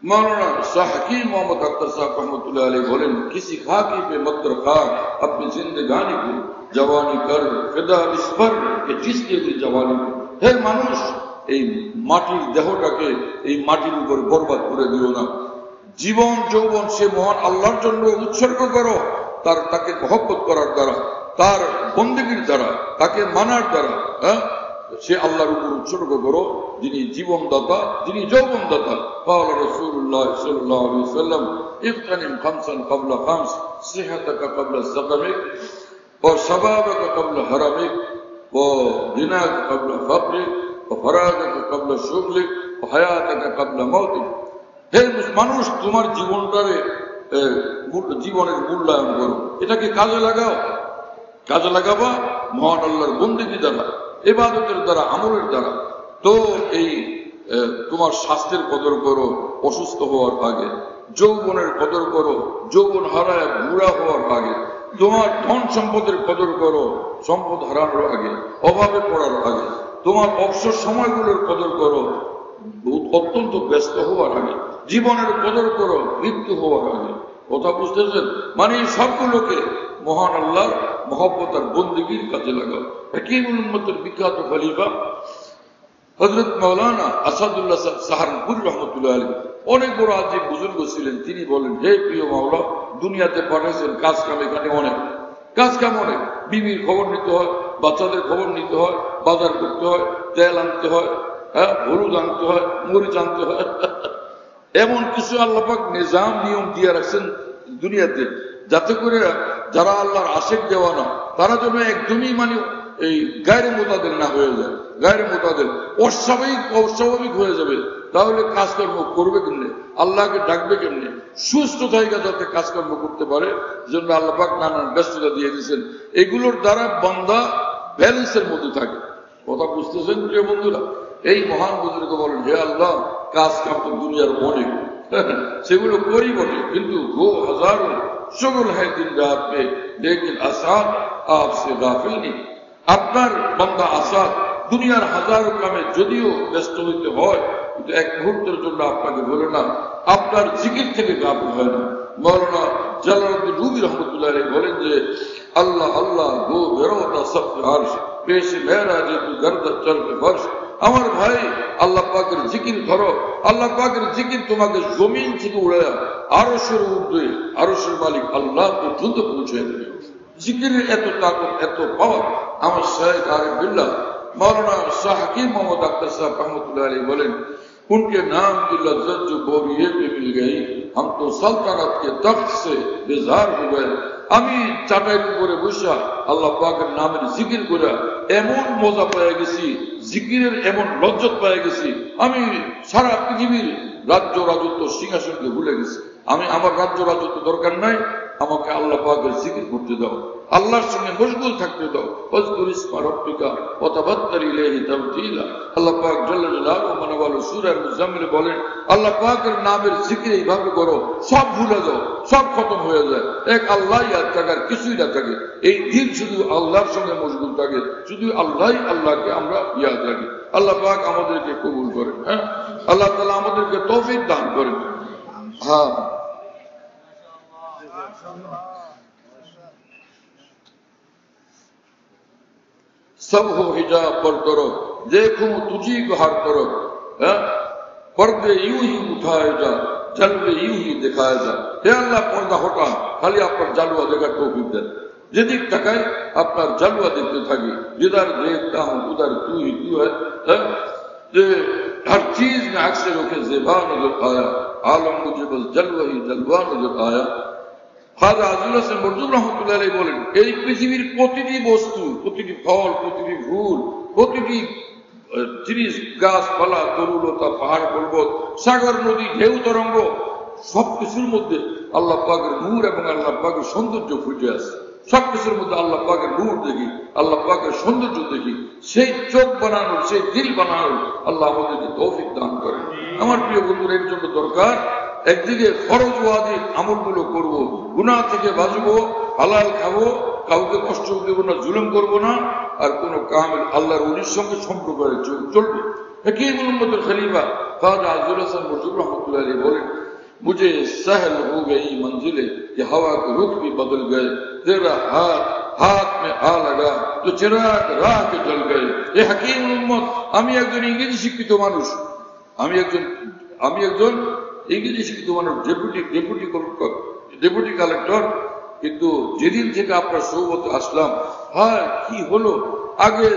मौलाना शाह हकीम मोहम्मद अख्तर साहब रहमतुल्लाह अलैह बोलें, किसी खाकी पे मत रखा अपनी जिंदगानी को, जवानी कर फिदा इस पर कि जिसके भी जवानी को। हे মানুষ, এই মাটির দেহটাকে এই মাটির উপর বরবাদ করে দিও না। জীবন যৌবন সে মহান আল্লাহর জন্য উৎসর্গ করো, তাকে মহব্বত করার দ্বারা, তার বন্দেগীর দ্বারা, তাকে মানার দ্বারা সে আল্লাহর উপর উৎসর্গ করো, যিনি জীবনদাতা, যিনি যৌবনদাতা। قال رسول الله صلى الله عليه وسلم اغتنم خمسا قبل خمس صحتك قبل سقمك وشبابك قبل هرمك وغناك قبل فقرك وفراغك قبل شغلك وحياتك قبل موتك। হে মানুষ, তোমার জীবনটারে জীবনের মূল্যায়ন করো, এটাকে কাজে লাগাও। কাজে লাগাবা মহান আল্লাহর বন্দেগী দ্বারা, ইবাদতের দ্বারা, আমলের দ্বারা। তো এই তোমার স্বাস্থ্যের কদর করো অসুস্থ হওয়ার আগে, যৌবনের কদর করো যৌবন হারায় বুড়া হওয়ার আগে, তোমার ধন সম্পদের কদর করো সম্পদ হারানোর আগে, অভাবে পড়ার আগে, তোমার অবসর সময়গুলোর কদর করো অত্যন্ত ব্যস্ত হওয়ার আগে, জীবনের কদর করো মৃত্যু হওয়ার আগে। কথা বুঝতেছেন? মানে সবগুলোকে মহান আল্লাহর মহব্বত আর বন্দেগীর কাজে লাগাও। হাকিমুল উম্মতের বিখ্যাত খলিফা হযরত মাওলানা আসাদুল্লাহ সাহারনপুরি রহমতুল্লাহ আলাইহি অনেক বড় আজীব বুজুর্গ ছিলেন। তিনি বলেন, হে প্রিয় মাওলা, দুনিয়াতে পাঠাইছেন কাজ কাম, এখানে অনেক কাজ কাম, অনেক বিবির খবর নিতে হয়, বাচ্চাদের খবর নিতে হয়, বাজার করতে হয়, তেল আনতে হয়, হলুদ আনতে হয়, মরিচ আনতে হয়। এমন কিছু আল্লাহ পাক নিজাম নিয়ম দিয়ে রাখছেন দুনিয়াতে, যাতে করে যারা আল্লাহর আশেক দেওয়ানা তারা যেন একদমই মানে এই গায়রে মোতাদের না হয়ে যায়, গায়রে মোতাদের অস্বাভাবিক হয়ে যাবে। তাহলে কাজকর্ম করবে কেমনে, আল্লাহকে ডাকবে কেমনে, সুস্থ জায়গা যাতে কাজকর্ম করতে পারে, জন্য আল্লাহ পাক নানান ব্যস্ততা দিয়ে দিয়েছেন। এগুলোর দ্বারা বান্দা ব্যালেন্সের মধ্যে থাকে। কথা বুঝতেছেন প্রিয় বন্ধুরা? এই মহান বুজুর্গ বলেন, হে আল্লাহ, কাজ কাম তো দুনিয়ার অনেক, সেগুলো করি বটে, কিন্তু वो हजारों शुगल है दिन रात में, लेकिन आसाद आपसे गाफिल नहीं। আপনার বান্দা আসাদ দুনিয়ার হাজারো কামে যদিও ব্যস্ত হইতে হয়, কিন্তু এক মুহূর্তের জন্য আপনাকে বলে না, আপনার জিকির থেকে গাফিল হয় না। মৌলানা জালালউদ্দিন রুমি রহমতুল্লাহ আলাইহি বলেন যে আল্লাহ আল্লাহ গো বেরোতা সব আরশ পেশ মেরা যে তু গর্দ চল কে ফরশ। আমার ভাই, আল্লাহ পাকের জিকির ধরো, আল্লাহ পাকের জিকির তোমাকে জমিন থেকে উড়ে আরশের ঊর্ধ্বে, আরশের মালিক আল্লাহ পর্যন্ত পৌঁছে দেবে। জিকিরের এত তাকত, এত পাওয়ার। আমার শেখ আরিফ বিল্লাহ मौलाना शाह हकीम मोहम्मद अख्तर साहब रहमतुल्लाह अलैह बोलें, उनके नाम की लज्जत जो बोरिये पे मिल गई, हम तो सल्तनत के तख्त से बेजार हो गए। আমি চাটাইয়ের উপরে বসা আল্লাহ পাকের নামের জিকির করে এমন মজা পেয়ে গেছি, জিকিরের এমন লজ্জত পেয়ে গেছি, আমি সারা পৃথিবীর রাজ্য রাজত্ব সিংহাসনকে ভুলে গেছি। আমি আমার রাজ্য রাজত্ব দরকার নাই, আমাকে আল্লাহ পাকের জিকির করতে দাও, আল্লাহর সঙ্গে মশগুল থাকতে দাও। ওয়াজকুর ইসমা রাব্বিকা ওয়া তাবাত্তাল ইলাইহি তাবতীলা। আল্লাহ পাক জাল্লা জালালুহু ওয়া নওয়ালু সূরা মুজাম্মিল বলেন, আল্লাহ পাকের নামের জিকির এইভাবে করো, সব ভুলে যাও, সব খতম হয়ে যায়, এক আল্লাহ ইয়াদ থাকার কিছুই না থাকে। এই দিন শুধু আল্লাহর সঙ্গে মশগুল থাকে, শুধু আল্লাহই আল্লাহকে আমরা ইয়াদ রাখি। আল্লাহ পাক আমাদেরকে কবুল করেন। হ্যাঁ, আল্লাহ তাআলা আমাদেরকে তৌফিক দান করেন। হ্যাঁ, सब हो हिजाब पर तरफ, देखूं तुझी को हर तरफ, पर्दे यूं ही उठाए जा, जलवे यूं ही दिखाए जा। हे अल्लाह, पर्दा हटा, खाली আপনার জালওয়া দেখার তৌফিক দেন। যেদিক তাকাই আপনার জালওয়া দেখতে থাকি, जिधर देखता हूं उधर तू ही तू है। যে हर चीज में अक्सर होके ज़ेबा नजर आया, आलम मुझे बस जलवा ही जलवा नजर आया। খাজা আজিজুল হাসান মরদুম রহমতুল্লাহ আলাইহি বলেন, এই পৃথিবীর প্রতিটি বস্তু, প্রতিটি ফল, প্রতিটি ফুল, প্রতিটি জিনিস, গাছপালা, তরুলতা, পাহাড় পর্বত, সাগর, নদী, ঢেউ, তরঙ্গ, সবকিছুর মধ্যে আল্লাহ পাকের নূর এবং আল্লাহ পাকের সৌন্দর্য ফুটে আছে। সবকিছুর মধ্যে আল্লাহ পাকের নূর দেখি, আল্লাহ পাকের সৌন্দর্য দেখি। সেই চোখ বানানোর, সেই দিল বানানোর আল্লাহ আমাদেরকে তৌফিক দান করেন। আমার প্রিয় বন্ধুরা, এর জন্য দরকার একদিকে ফরজ ওয়াজিব আমলগুলো করব, গুনাহ থেকে বাঁচবো, হালাল খাবো, কাউকে কষ্ট দেবো না, জুলুম করবো না, আর কোন কামেল আল্লাহর ওলির সঙ্গে সম্পর্ক চলবে। একই উম্মতের খলিফা খাজা আজুল হাসান মুর্শিদ রহমতুল্লাহ আলাইহি বলেন, मुझे सहल हो गई मंजिलें कि हवा के रुख भी बदल गए, तेरा हाथ हाथ में आ लगा तो चिराग राह के जल गए। ए हकीम उम्मत, আমি একজন ইংরেজি শিক্ষিত মানুষ, আমি একজন ইংরেজি শিক্ষিত মানুষ, ডেপুটি কালেক্টর, কিন্তু যেদিন থেকে আপনার সৌবতে আসলাম, হ্যাঁ কি হলো, আগে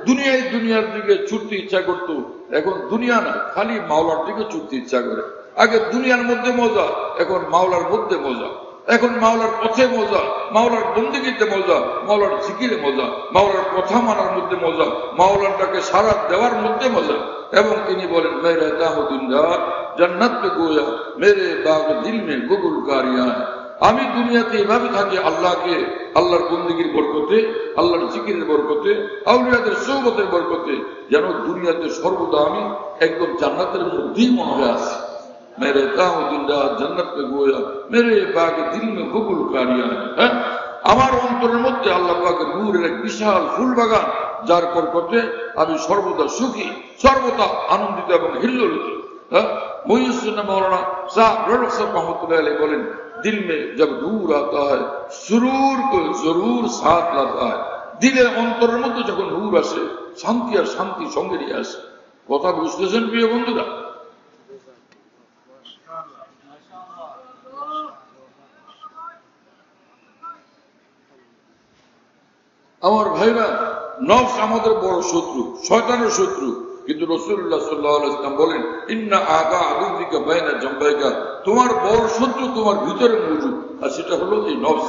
দুনিয়ার দিকে ছুটতে ইচ্ছা করতো, এখন দুনিয়া না, খালি মাওলার দিকে ছুটতে ইচ্ছা করে। আগে দুনিয়ার মধ্যে মজা, এখন মাওলার মধ্যে মজা, এখন মাওলার পথে মজা, মাওলার বন্দেগীতে মজা, মাওলার জিকিরে মজা, মাওলার কথা মানার মধ্যে মজা, মাওলারটাকে সারা দেওয়ার মধ্যে মজা। এবং তিনি বলেন, मैं रहता हूं दिन रात जन्नत पे गोया मेरे बाग दिल में गुगुल कारियां। আমি দুনিয়াতে এভাবে থাকি আল্লাহর বন্দেগীর বরকতে, আল্লাহর জিকিরের বরকতে, আউলিয়াদের সোহবতের বরকতে, যেন দুনিয়াতে সর্বদা আমি একদম জান্নাতের মধ্যেই মনে হয় আছি। मैं रहता हूं दिन रात जन्नत पे गोया मेरे बाग दिल में गुगुल कारियां। হ্যাঁ, আমার অন্তরের মধ্যে আল্লাহ পাকের নূরের এক বিশাল ফুল বাগান, যার বরকতে আমি সর্বদা সুখী, সর্বদা আনন্দিত এবং হিল্লোলিত। হ্যাঁ, মুহিউদ্দিন মৌলানা সাহেব রহমতুল্লাহ আলাইহি বলেন, दिल में जब नूर आता है सुरूर को जरूर साथ लाता है। দিলের অন্তরের মধ্যে যখন নূর আসে, শান্তি আর শান্তি সঙ্গে নিয়ে আসে। কথা বুঝতেছেন প্রিয় বন্ধুরা? আমার ভাইরা, নফস আমাদের বড় শত্রু, শয়তানের শত্রু, কিন্তু রাসূলুল্লাহ সাল্লাল্লাহু আলাইহি ওয়াসাল্লাম বলেন, ইন্না আদা আদুবিকা বাইনা জামবাইকা, তোমার বড় শত্রু তোমার ভিতরে মজুদ, আর সেটা হলো এই নফস।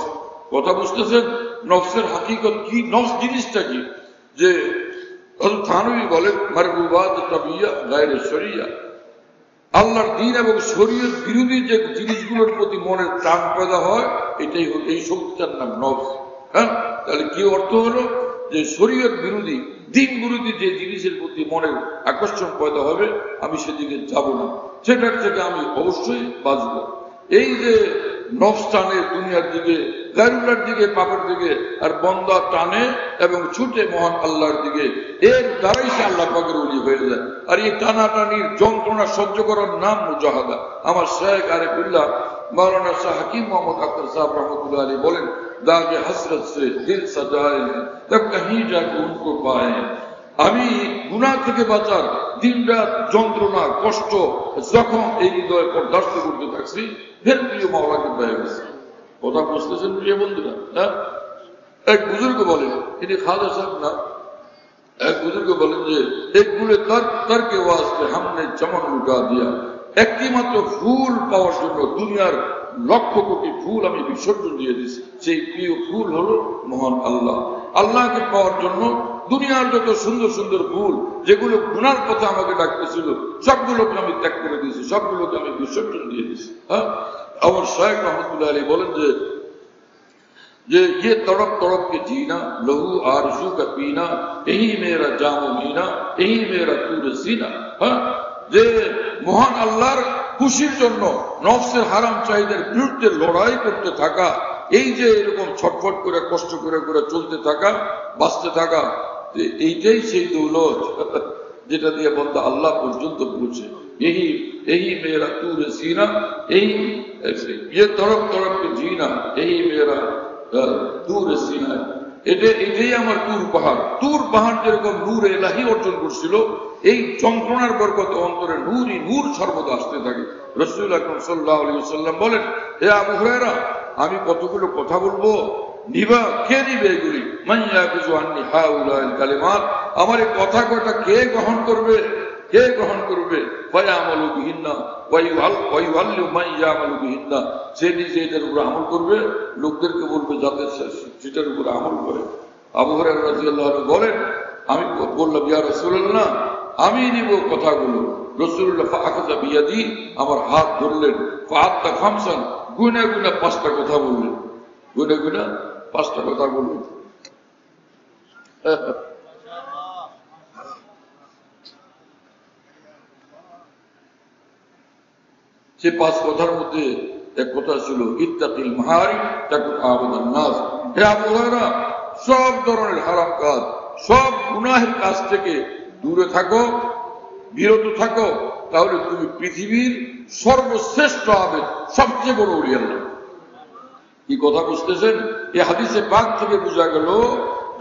কথা বুঝতেছেন? নফসের হাকিকত কি, নফস জিনিসটা কি? যে হযরত থানভী বলেন, মারবুবাত তাবিয়া গায়রে শরিয়া, আল্লাহর দ্বীন এবং শরীয়ত বিরোধী যে জিনিসগুলোর প্রতি মনের টান পয়দা হয়, এটাই হলো এই শক্তিটার নাম নফস। হ্যাঁ, তাহলে কি অর্থ হলো? যে শরীয়ত বিরোধী, দ্বীন বিরোধী যে জিনিসের প্রতি মনের আকর্ষণ পয়দা হবে, আমি সেদিকে যাব না, সেটার থেকে আমি অবশ্যই বাঁচবো। এই যে নফস টানে দুনিয়ার দিকে, গায়রুল্লাহর দিকে, পাপের দিকে, আর বন্দা টানে এবং ছুটে মহান আল্লাহর দিকে, এর দ্বারাই সে আল্লাহ পাকের ওলি হয়ে যায়। আর এই টানাটানির যন্ত্রণা সহ্য করার নাম মুজাহাদা। আমার শায়েখ আরিফুল্লাহ मौलाना शाह हकीम मोहम्मद अख्तर साहब रहमतुल्लाह अलैह बोलें, दागे हसरत से दिल सजाए तब कहीं जाके उनको पाए। আমি গুনাহ থেকে বাঁচার দিন রাত যন্ত্রণা, কষ্ট, যখন এই হৃদয়ে বরদাস্ত করতে থাকছি, ফের প্রিয় মাওলাকে পেয়ে গেছি। কথা বুঝতেছেন প্রিয় বন্ধুরা? হ্যাঁ, এক বুজুর্গ বলেন, তিনি খাজা সাহেব না, এক বুজুর্গ বলেন যে এক গুলে তর্কে ওয়াস্তে हमने चमन लुटा दिया। একটি মাত্র ফুল পাওয়ার জন্য দুনিয়ার লক্ষ কোটি ফুল আমি বিসর্জন দিয়ে দিচ্ছি। সেই প্রিয় ফুল হলো মহান আল্লাহ। আল্লাহকে পাওয়ার জন্য দুনিয়ার যত সুন্দর সুন্দর ফুল, যেগুলো গুনার পথে আমাকে ডাকতেছিল, সবগুলোকে আমি ত্যাগ করে দিয়েছি, সবগুলোকে আমি বিসর্জন দিয়ে দিয়েছি। হ্যাঁ, আমার শায়েখ রহমতুল্লাহ আলাইহি বলেন যে ये तड़प तड़प के जीना, लहू आरज़ू का पीना, यही मेरा जामो मीना, यही मेरा तूर सीना। হ্যাঁ, যে মহান আল্লাহর খুশির জন্য নফসের হারাম চাহিদার বিরুদ্ধে লড়াই করতে থাকা, এই যে এরকম ছটফট করে কষ্ট করে করে চলতে থাকা, বাঁচতে থাকা, এইটাই সেই দৌলত যেটা দিয়ে বলতে আল্লাহ পর্যন্ত পৌঁছে। यही मेरा तूर सीना, ये तड़प तड़प के जीना, यही मेरा तूर सीना। এটাই আমার তুর পাহাড়। তুর পাহাড় যেরকম নূর ইলাহি অর্জন করছিল, এই যন্ত্রণার বরকতে অন্তরে নূরই নূর সর্বদা আসতে থাকে। রাসূল আকরাম সাল্লাল্লাহু আলাইহি ওয়াসাল্লাম বলেন, হে আবু হুরায়রা, আমি কতগুলো কথা বলবো, নিবা, কে নিবে এগুলি? মান ইয়াকুযু আন্নি হাউলাল কালিমাত, আমার এই কথা কয়টা কে গ্রহণ করবে? কে গ্রহণ করবে? ফায়ামালু বিহিন্না ওয়া ইউআল্লিমু মান ইয়ামালু বিহিন্না, সে নিজে এটার উপর আমল করবে, লোকদেরকে বলবে যাতে সেটার উপর আমল করে। আবু হুরায়রা রাদিয়াল্লাহু আনহু বলেন, আমি বললাম, ইয়া রাসূলুল্লাহ, আমি নিব কথাগুলো। রাসূলুল্লাহ ফাআখাযা বিয়াদি, আমার হাত ধরলেন, ফাআত্তা খামসান, গুনে গুনে 5টা কথা বললেন, গুনে গুনে 5টা কথা বললেন। সে 5 কথার মধ্যে এক কথা ছিল ইত্তাকিল মাহারিম তাকুন আবাদান নাস। হে আবু হুরায়রা, সব ধরনের হারাম কাজ, সব গুনাহের কাজ থেকে দূরে থাকো, বিরত থাকো, তাহলে তুমি পৃথিবীর সর্বশ্রেষ্ঠ আবেদ, সবচেয়ে বড় ওলি আল্লাহ। কি কথা বুঝতেছেন? এই হাদিসে পাক থেকে বোঝা গেল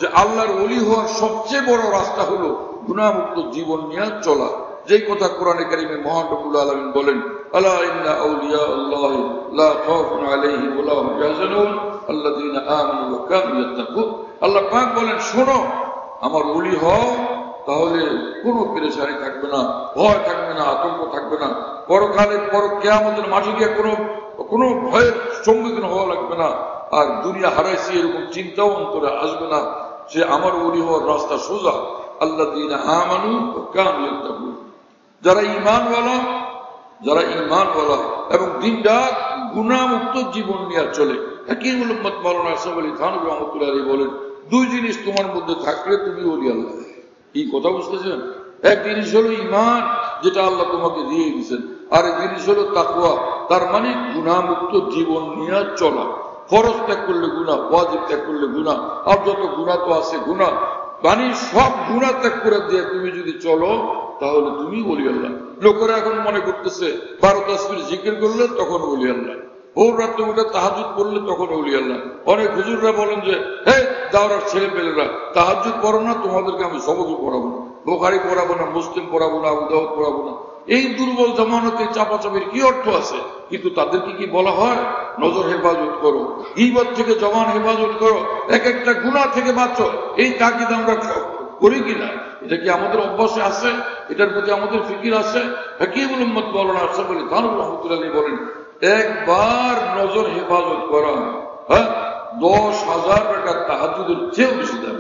যে আল্লাহর ওলি হওয়ার সবচেয়ে বড় রাস্তা হলো গুনাহমুক্ত জীবন নিয়ে চলা। যেই কথা কোরআনে কারিমে মহান রব্বুল আলামিন বলেন, আলা ইন্না আউলিয়া আল্লাহি লা খাউফুন আলাইহিম ওয়া লা হুম ইয়াহজানুন আল্লাযীনা আমানু ওয়া কানু ইয়াত্তাকুন। আল্লাহ পাক বলেন, শোনো, আমার ওলি হও, তাহলে কোনো পেরেশানি থাকবে না, ভয় থাকবে না, আতঙ্ক থাকবে না, পরকালে কিয়ামতের মাঠে গিয়ে কোনো ভয়ের সম্মুখীন হওয়া লাগবে না, আর দুনিয়া হারাইছি এরকম চিন্তাও অন্তরে আসবে না। সে আমার ওলি হওয়ার রাস্তা সোজা। আল্লাযীনা আমানু ওয়া কানু ইয়াত্তাকুন, যারা ঈমানওয়ালা এবং দিনরাত গুনাহমুক্ত জীবন নিয়ে চলে। হাকিমুল উম্মত মাওলানা আশরাফ আলী থানভী রাহমাতুল্লাহ আলাইহি বলেন, দুই জিনিস তোমার মধ্যে থাকলে তুমি ওলি আল্লাহ। এই কথা বুঝতেছেন? এক জিনিস হলো ঈমান, যেটা আল্লাহ তোমাকে দিয়ে দিয়েছেন, আর এক জিনিস হলো তাকওয়া, তার মানে গুনাহমুক্ত জীবন নিয়ে চলা। ফরজ ত্যাগ করলে গুনাহ, ওয়াজিব ত্যাগ করলে গুনাহ, আর যত গুনাহ তো আছে গুনাহ, মানে সব গুনাহ ত্যাগ করে দিয়ে তুমি যদি চলো, তাহলে তুমি ওলি আল্লাহ। লোকেরা এখন মনে করতেছে 12 তাসবিহ জিকির করলে তখন ওলি আল্লাহ, ভোর রাত্রে উঠে তাহাজ্জুদ পড়লে তখন ওলি আল্লাহ। অনেক হুজুররা বলেন যে, হে দাওরার ছেলে পেলেরা, তাহাজ্জুদ পড়ো না, তোমাদেরকে আমি সবকি পড়াবো না, বুখারী পড়াবো না, মুসলিম পড়াবো না, আবু দাউদ পড়াবো না। এই দুর্বল জামানতে চাপাচাপির কি অর্থ আছে? কিন্তু তাদেরকে কি বলা হয়? নজর হেফাজত করো, গীবত থেকে জবান হেফাজত করো, এক একটা গুনাহ থেকে বাঁচো। এই তাকিদ আমরা করি কিনা? এটা কি আমাদের অভ্যাসে আছে? এটার প্রতি আমাদের ফিকির আছে? হাকিমুল উম্মত মাওলানা আশরাফ আলী থানভী রাহমাতুল্লাহ আলাইহি বলেন, একবার নজর হেফাজত করা 10,000 রাকাত তাহাজ্জুদের চেয়েও বেশি দাম।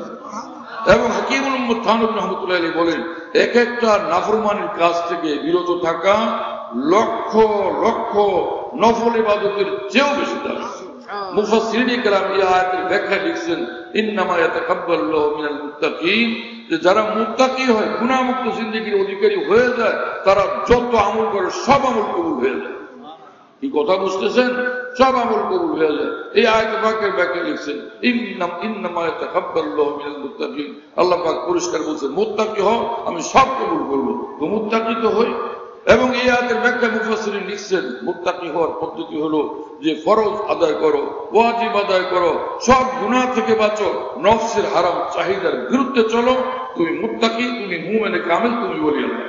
এবং হাকিমুল উম্মত থানভী রাহমাতুল্লাহ আলাইহি বলেন, এক একটা নাফরমানির কাজ থেকে বিরত থাকা লক্ষ লক্ষ নফল ইবাদতের চেয়েও বেশি দাম। মুফাসসিরিন কেরাম এই আয়াতের ব্যাখ্যা লিখছেন, ইন্নামা ইয়াতাকাব্বালুল্লাহু মিনাল মুত্তাকিন, যে যারা মুত্তাকি হয়, গুনাহমুক্ত জিন্দেগির অধিকারী হয়ে যায়, তারা যত আমল করে সব আমল কবুল হয়ে যায়। এই কথা বুঝতেছেন? সব আমল কবুল হয়ে যায়। এই আয়াতে পাকের ব্যাখ্যা লিখছেন, ইন্নামা ইয়াতাকাব্বালুল্লাহু মিনাল মুত্তাকিন। আল্লাহ পাক পরিষ্কার বলছেন, মুত্তাকি হও, আমি সব কবুল করব। তো মুত্তাকি তো হই। এবং এই আয়াতের ব্যাখ্যা মুফাসসিরিন লিখছেন, মুত্তাকি হওয়ার পদ্ধতি হলো যে ফরজ আদায় করো, ওয়াজিব আদায় করো, সব গুনাহ থেকে বাঁচো, নফসের হারাম চাহিদার বিরুদ্ধে চলো, তুমি মুত্তাকি, তুমি মুমিনে কামিল, তুমি ওলি আল্লাহ।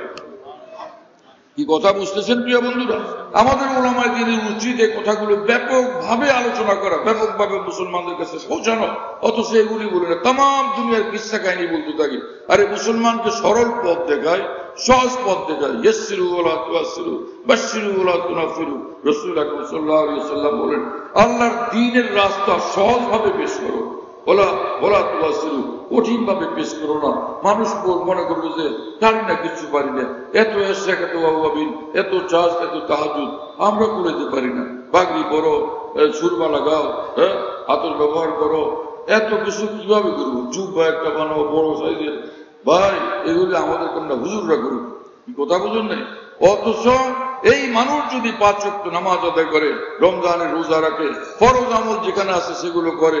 কি কথা বুঝতেছেন প্রিয় বন্ধুরা? আমাদের উলামায়ে দ্বীনের উচিত এই কথাগুলো ব্যাপকভাবে আলোচনা করা, ব্যাপকভাবে মুসলমানদের কাছে পৌঁছানো। অথচ এগুলি বলে না, তাম দুনিয়ার কিসসা কাহিনী বলতে থাকি। আরে মুসলমানকে সরল পথ দেখায়, সহজ পথ দেখায়। ইয়াসসিরু ওয়ালা তুআসসিরু, বাশশিরু ওয়ালা তুনাফিরু। রাসূল আকরাম সাল্লাল্লাহু আলাইহি ওয়াসাল্লাম বলেন, আল্লাহর দ্বীনের রাস্তা সহজভাবে পেশ করো, ওয়ালা তুআসসিরু, কঠিন ভাবে পেশ করো না। মানুষ মনে করবে যে জানি না, কিছু পারি না, এত এশরাক, এত আওয়াবিন, এত চাষ, এত তাহাজ্জুদ আমরা করতে পারি না। পাগড়ি পরো, সুরমা লাগাও, হাতের ব্যবহার করো, এত কিছু কিভাবে করবো? জুব্বা একটা বানাও বড় সাইজের, ভাই এগুলি আমাদের কোনটা হুজুররা করুক। কি কথা বুঝুন নাই? অথচ এই মানুষ যদি 5 ওয়াক্ত নামাজ আদায় করে, রমজানের রোজা রাখে, ফরজ আমল যেখানে আছে সেগুলো করে,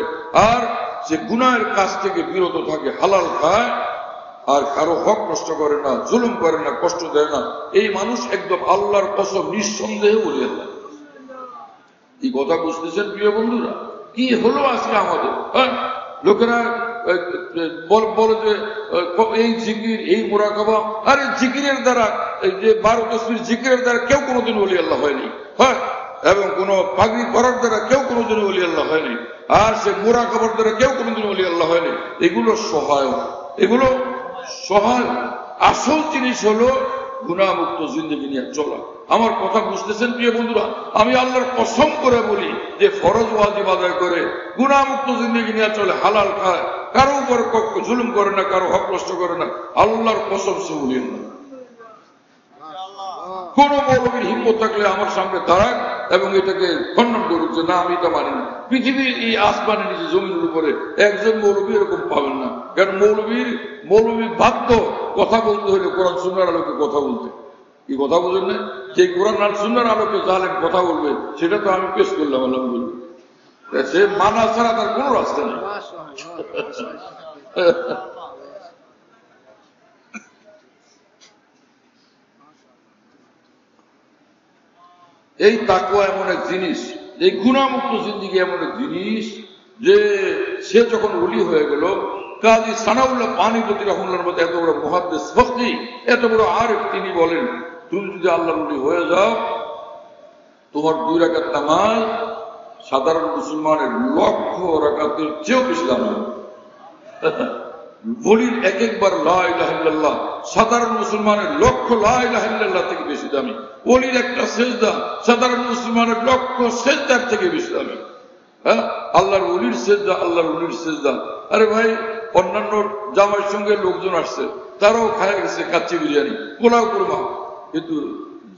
আর সে গুনাহের কাজ থেকে বিরত থাকে, হালাল খায়, আর কারো হক নষ্ট করে না, জুলুম করে না, কষ্ট দেয় না, এই মানুষ একদম আল্লাহর কসম নিঃসন্দেহে বলে আল্লাহ। এই কথা বুঝতেছেন প্রিয় বন্ধুরা? কি হলো আজকে আমাদের? লোকেরা বলে যে এই জিকির, এই মুরাকাবা, আরে জিকিরের দ্বারা, এই যে 12 তাসবিহ জিকিরের দ্বারা কেউ কোনোদিন ওলি আল্লাহ হয়নি, এবং কোন পাগড়ি পরার দ্বারা কেউ কোনোদিন ওলি আল্লাহ হয়নি, আর সে মুরাকাবার দ্বারা কেউ কোনোদিন ওলি আল্লাহ হয়নি। এগুলো সহায়ক, এগুলো সহায়ক। আসল জিনিস হলো গুনাহমুক্ত জিন্দেগি নিয়ে চলা। আমার কথা বুঝতেছেন প্রিয় বন্ধুরা? আমি আল্লাহর কসম করে বলি যে ফরজ ওয়াজিব আদায় করে, গুনাহমুক্ত জিন্দেগি নিয়ে চলে, হালাল খায়, কারো উপর জুলুম করে না, কারো হক নষ্ট করে না, আল্লাহর কসম সে ওলি আল্লাহ। কোন মৌলবীর হিম্মত থাকলে আমার সামনে দাঁড়াক এবং এটাকে খণ্ডন করুক যে না আমি এটা মানি না। পৃথিবীর এই আসমানের নিচে জমিনের উপরে একজন মৌলবী এরকম পাবেন না, কারণ মৌলবী বাধ্য কথা বলতে হলে কোরআন সুন্নাহর আলোকে কথা বলতে। কি কথা বলেন না, যে কোরআন আর সুন্নাহর আলোকে জালেম কথা বলবে সেটা তো আমি পেশ করলাম আলহামদুলিল্লাহ। সে মানা ছাড়া তার কোনো রাস্তা নেই। এই তাকওয়া এমন এক জিনিস, এই গুনাহমুক্ত জিন্দেগি এমন এক জিনিস যে সে যখন ওলি হয়ে গেল, কাজী সানাউল্লাহ পানিপতি রহমাতুল্লাহর মধ্যে এত বড় মুহাদ্দিস ফকী, এত বড় আরিফ, তিনি বলেন তুমি যদি আল্লাহর ওলি হয়ে যাও, তোমার 2 রাকাত নামাজ সাধারণ মুসলমানের লক্ষ রাকাতের চেয়েও বেশি দাম হবে। বলির এক একবার লা ইলাহা ইল্লাল্লাহ সাধারণ মুসলমানের লক্ষ লা ইলাহা ইল্লাল্লাহ থেকে বেশি দামি। ওলির একটা সেজদা সাধারণ মুসলমানের লক্ষ সেজদার থেকে বেশি দামি। হ্যাঁ, আল্লাহর ওলির সেজদা, আল্লাহর ওলির সেজদা। আরে ভাই, অন্যান্য জামাইয়ের সঙ্গে লোকজন আসছে, তারাও খায় গেছে কাচ্চি বিরিয়ানি, পোলাও কুরমা, কিন্তু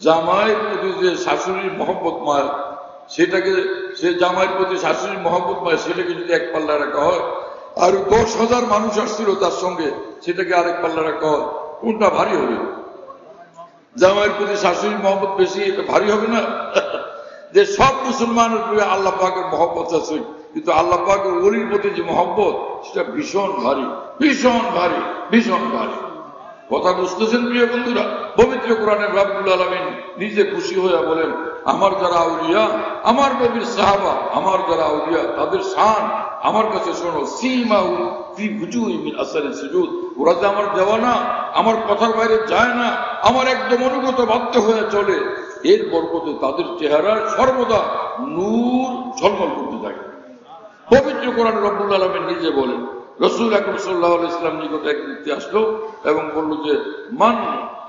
জামাইয়ের প্রতি যে শাশুড়ির মহব্বত মায়া, সেটাকে, সে জামাইয়ের প্রতি শাশুড়ির মহব্বত মায়া, সেটাকে যদি এক পাল্লা রাখা হয়, আর 10,000 মানুষ আসছিল তার সঙ্গে, সেটাকে আরেক পাল্লা রাখা হয়, কোনটা ভারী হবে? জামাইয়ের প্রতি শাশুড়ির মহব্বত বেশি, এটা ভারী হবে না? যে সব মুসলমানের প্রতি আল্লাহ পাকের মহব্বত আছে, কিন্তু আল্লাহ পাকের ওলির প্রতি যে মহব্বত, সেটা ভীষণ ভারী, ভীষণ ভারী, ভীষণ ভারী। কথা বুঝতেছেন প্রিয় বন্ধুরা? পবিত্র কোরআনে রাব্বুল আলামিন নিজে খুশি হয়ে বলেন, আমার যারা আউলিয়া, আমার নবীর সাহাবা, আমার যারা আউলিয়া, তাদের শান আমার কাছে শোনো। সীমাহু ফি বুজুহি মিন আসারি সুজুদ, ওরা যে আমার দেওয়ানা, আমার কথার বাইরে যায় না, আমার একদম অনুগত বাধ্য হয়ে চলে, এর বরকতে তাদের চেহারার সর্বদা নূর ঝলমল করতে থাকে। পবিত্র কোরআনে রাব্বুল আলামিন নিজে বলেন, রাসূল আকরাম সাল্লাল্লাহু আলাইহি ওয়াসাল্লাম নিকট এক ব্যক্তি আসলো এবং বলল যে মান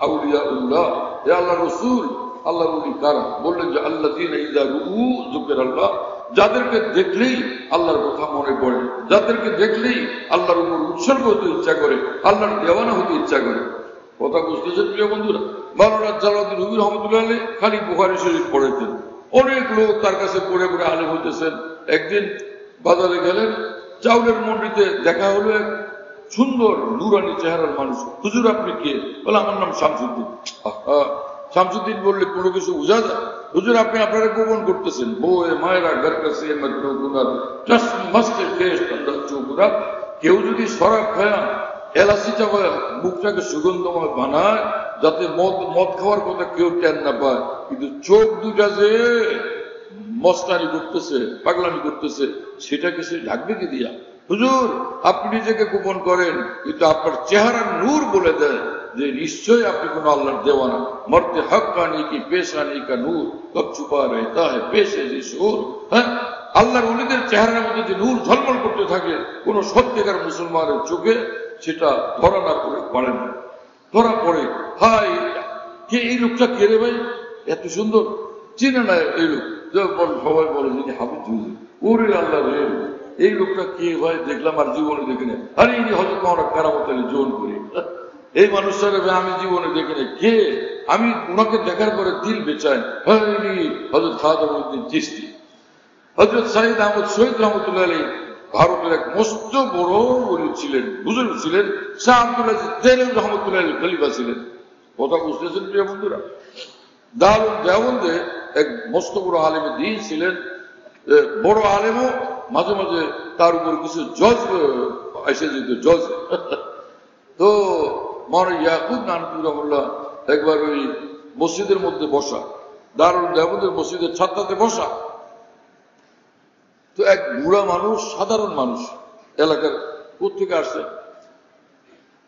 আউলিয়াউল্লাহ, হে আল্লাহর রাসূল, আল্লাহর ওলি কারা? বললেন যে আল্লাযীনা ইযা রুউ যুকিরাল্লাহ, যাদেরকে দেখলেই আল্লাহর কথা মনে পড়ে, যাদেরকে দেখলেই আল্লাহর উপর উৎসর্গ হতে ইচ্ছা করে, আল্লাহর দেওয়ানা হতে ইচ্ছা করে। কথা বুঝতেছেন প্রিয় বন্ধুরা? মাওলানা জালালউদ্দিন রুমি রাহমাতুল্লাহ আলাইহি খালি বুখারী শরীফ পড়েছেন, অনেক লোক তার কাছে পড়ে পড়ে আলেম হইতেছেন। একদিন বাজারে গেলেন, চাউলের মন্ডিতে দেখা হলো এক সুন্দর নুরানি চেহারার মানুষ। হুজুর আপনি কে? বলে আমার নাম শামসুদ্দিন। শামসুদ্দিন বললে কোনো কিছু বোঝা যায়? হুজুর আপনি আপনারা গোপন করতেছেন, বউয়ে মায়েরা ঘর কাছে চৌকুরা, কেউ যদি শরাব খায়া এলাচি চাপায় মুখটাকে সুগন্ধময় বানায়, যাতে মদ খাওয়ার কথা কেউ টের না পায়, কিন্তু চোখ দুটা যে মস্তানি করতেছে, পাগলামি করতেছে, সেটাকে সে ঢাকবে কি দিয়া? হুজুর আপনি নিজেকে গোপন করেন, কিন্তু আপনার চেহারার নূর বলে দেয় যে নিশ্চয়ই আপনি কোন আল্লাহর দেওয়ানা। মরতে হক্কানি কি পেশানি কা নূর কব ছুপা রহতা হ্যায় পেশে জি সুর। হ্যাঁ, আল্লাহর ওলিদের চেহারার মধ্যে যে নূর ঝলমল করতে থাকে, কোন সত্যিকার মুসলমানের চোখে সেটা ধরা না পড়ে পারে না, ধরা পড়ে। হাই, কে এই লোকটা? কে রে ভাই, এত সুন্দর, চিনে না এই লোক? সবাই বলে যে হাফিজ হুজুর। ওরে আল্লাহ রে, এই লোকটা কে ভাই? দেখলাম আর জীবনে দেখি না। আরে ইনি হযরত মাওলানা কারামত আলী জোন করি, এই মানুষটাকে আমি জীবনে দেখি না। কে? আমি ওনাকে দেখার পরে দিল বেচায়, হ্যাঁ ইনি হযরত খাদেমউদ্দিন চিশতি। হযরত সাইদ আহমদ শহীদ রহমতুল্লাহ আলাইহি ভারতের এক মস্ত বড় ওলি ছিলেন, বুজুর্গ ছিলেন। শাহ আব্দুল আজিজ দেহলভী রহমতুল্লাহ আলাইহি খলিফা ছিলেন। কথা বুঝতেছেন প্রিয় বন্ধুরা? দারুল দেওবন্দে এক মস্ত বড় আলেমে দ্বীন ছিলেন। বড় আলেমও মাঝে মাঝে তার উপর কিছু জজ এসে যেত, জজ। তো মাওলানা ইয়াকুব নানপুর রহমাতুল্লাহ একবার ওই মসজিদের মধ্যে বসা, দারুল দেওবন্দের মসজিদের ছাত্রাতে বসা। তো এক বুড়া মানুষ, সাধারণ মানুষ, এলাকার কোত্থেকে আসছে,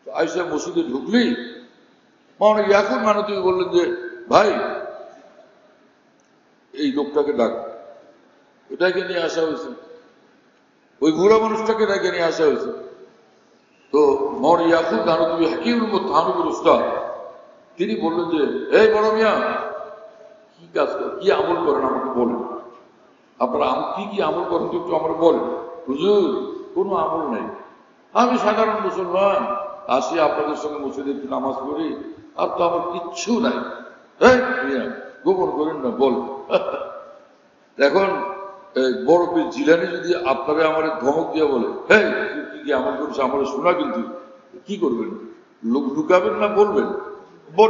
আইসা মসজিদে ঢুকলেই মাওলানা ইয়াকুব নানপুর বললেন যে ভাই এই লোকটাকে ডাক। এটাকে নিয়ে আসা হয়েছে, ওই বুড়া মানুষটাকে ডেকে নিয়ে আসা হয়েছে। তো মাওলানা ইয়াকুব নানপুরি হাকিমুল থানবীর উস্তাদ, তিনি বললেন যে এই বড় মিয়া, কি কাজ করেন, কি আমল করেন আমাকে বলেন, আপনারা কি কি আমল করেন একটু আমার বলেন। হুজুর কোনো আমল নেই, আমি সাধারণ মুসলমান, আসি আপনাদের সঙ্গে মসজিদে একটু নামাজ পড়ি, আর তো আমার কিচ্ছু নাই। গোপন করেন না, বল। এখন বড় পীর জিলানী যদি আপনারা আমার ধমক দিয়ে বলে, হ্যাঁ কি আমার করছে, আমার শোনা, কিন্তু কি করবেন? লুকাবেন না বলবেন?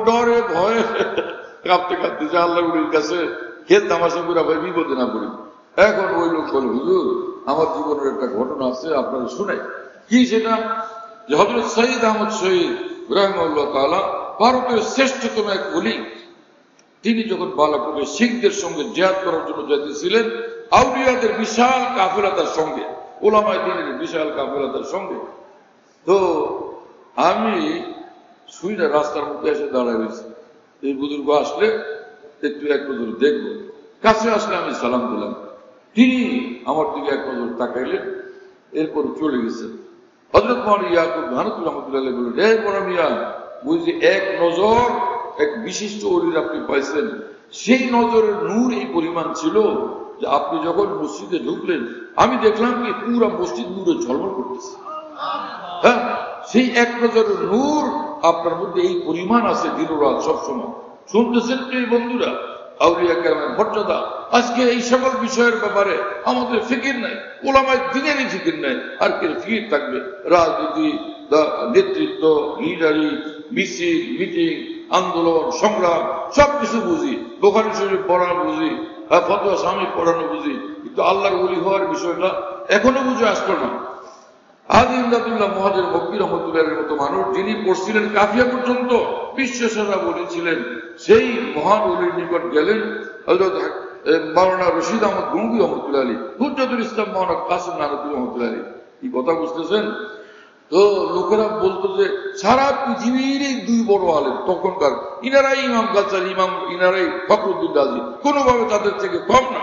ডরে ভয়ে কাঁপতে কাঁপতে যে আল্লাহ উলির কাছে খেল তামাশা করে ভাই বিপদে না পড়ি। এখন ওই লোক বলে, হুজুর আমার জীবনের একটা ঘটনা আছে, আপনারা শুনে। কি সেটা? যে হযরত সৈয়দ আহমদ শহীদ রাহিমাহুল্লাহ তাআলা ভারতের শ্রেষ্ঠতম এক ওলি, তিনি যখন বালাকোটে শিখদের সঙ্গে জিহাদ করার জন্য যেতেছিলেন, আউলিয়াদের বিশাল কাফেলা তার সঙ্গে, ওলামায়ে দ্বীনের বিশাল কাফেলা তার সঙ্গে। তো আমি শুই না, রাস্তার মধ্যে এসে দাঁড়ায় রয়েছি। এই বুজুর্গ আসলে একটু এক নজর দেখবো, কাছে আসলে আমি সালাম দিলাম। তিনি আমার দিকে এক নজর তাকাইলেন, এরপর চলে গেছেন। হযরত মাওলানা ইয়াকুব ভানুতুল্লাহ রহমাতুল্লাহ বললেন, হে বড় মিয়া, বুঝলি এক নজর এক বিশিষ্ট ওলির আপনি পাইছেন, সেই নজরের নূর এই পরিমাণ ছিল যে আপনি যখন মসজিদে ঢুকলেন, আমি দেখলাম কি পুরা মসজিদ নূরে ঝলমল করতেছে। হ্যাঁ, সেই এক নজরের নূর আপনার মধ্যে এই পরিমাণ আছে, দিনরাত সবসময়। শুনতেছেন প্রিয় বন্ধুরা, আউলিয়া কেরামের মর্যাদা। আজকে এই সকল বিষয়ের ব্যাপারে আমাদের ফিকির নাই, ওলামায়ে দ্বীনেরই ফিকির নাই। আর কে ফিকির থাকবে? রাজনীতি, নেতৃত্ব, লিডারি, মিছিল, মিটিং, আন্দোলন, সংগ্রাম সবকিছু বুঝি, বুখারী শরীফ পড়ানো বুঝি, ফতোয়া স্বামী পড়ানো বুঝি, কিন্তু আল্লাহর ওলি হওয়ার বিষয়টা এখনো বুঝে আসলো না। আদি ইমদাদুল্লাহ মুহাজির মক্কি রহমতুল্লাহের মতো মানুষ, যিনি পড়ছিলেন কাফিয়া পর্যন্ত, বিশ্বসেরা বলেছিলেন, সেই মহান ওলির নিকট গেলেন হযরত মাওলানা রশিদ আহমদ গঙ্গি রহমতুল্লাহ আলী, হুজ্জাতুল ইসলাম মাওলানা কাসিম নানতুল্লাহ রহমতুল্লাহ আলী। কি কথা বুঝতেছেন? তো লোকেরা বলতো যে সারা পৃথিবীর এই দুই বড় আলেম তখনকার, ইনারাই ইমাম গাজ্জালী, ইনারাই ফখরুদ্দীন রাজি, কোনোভাবে তাদের থেকে কম না।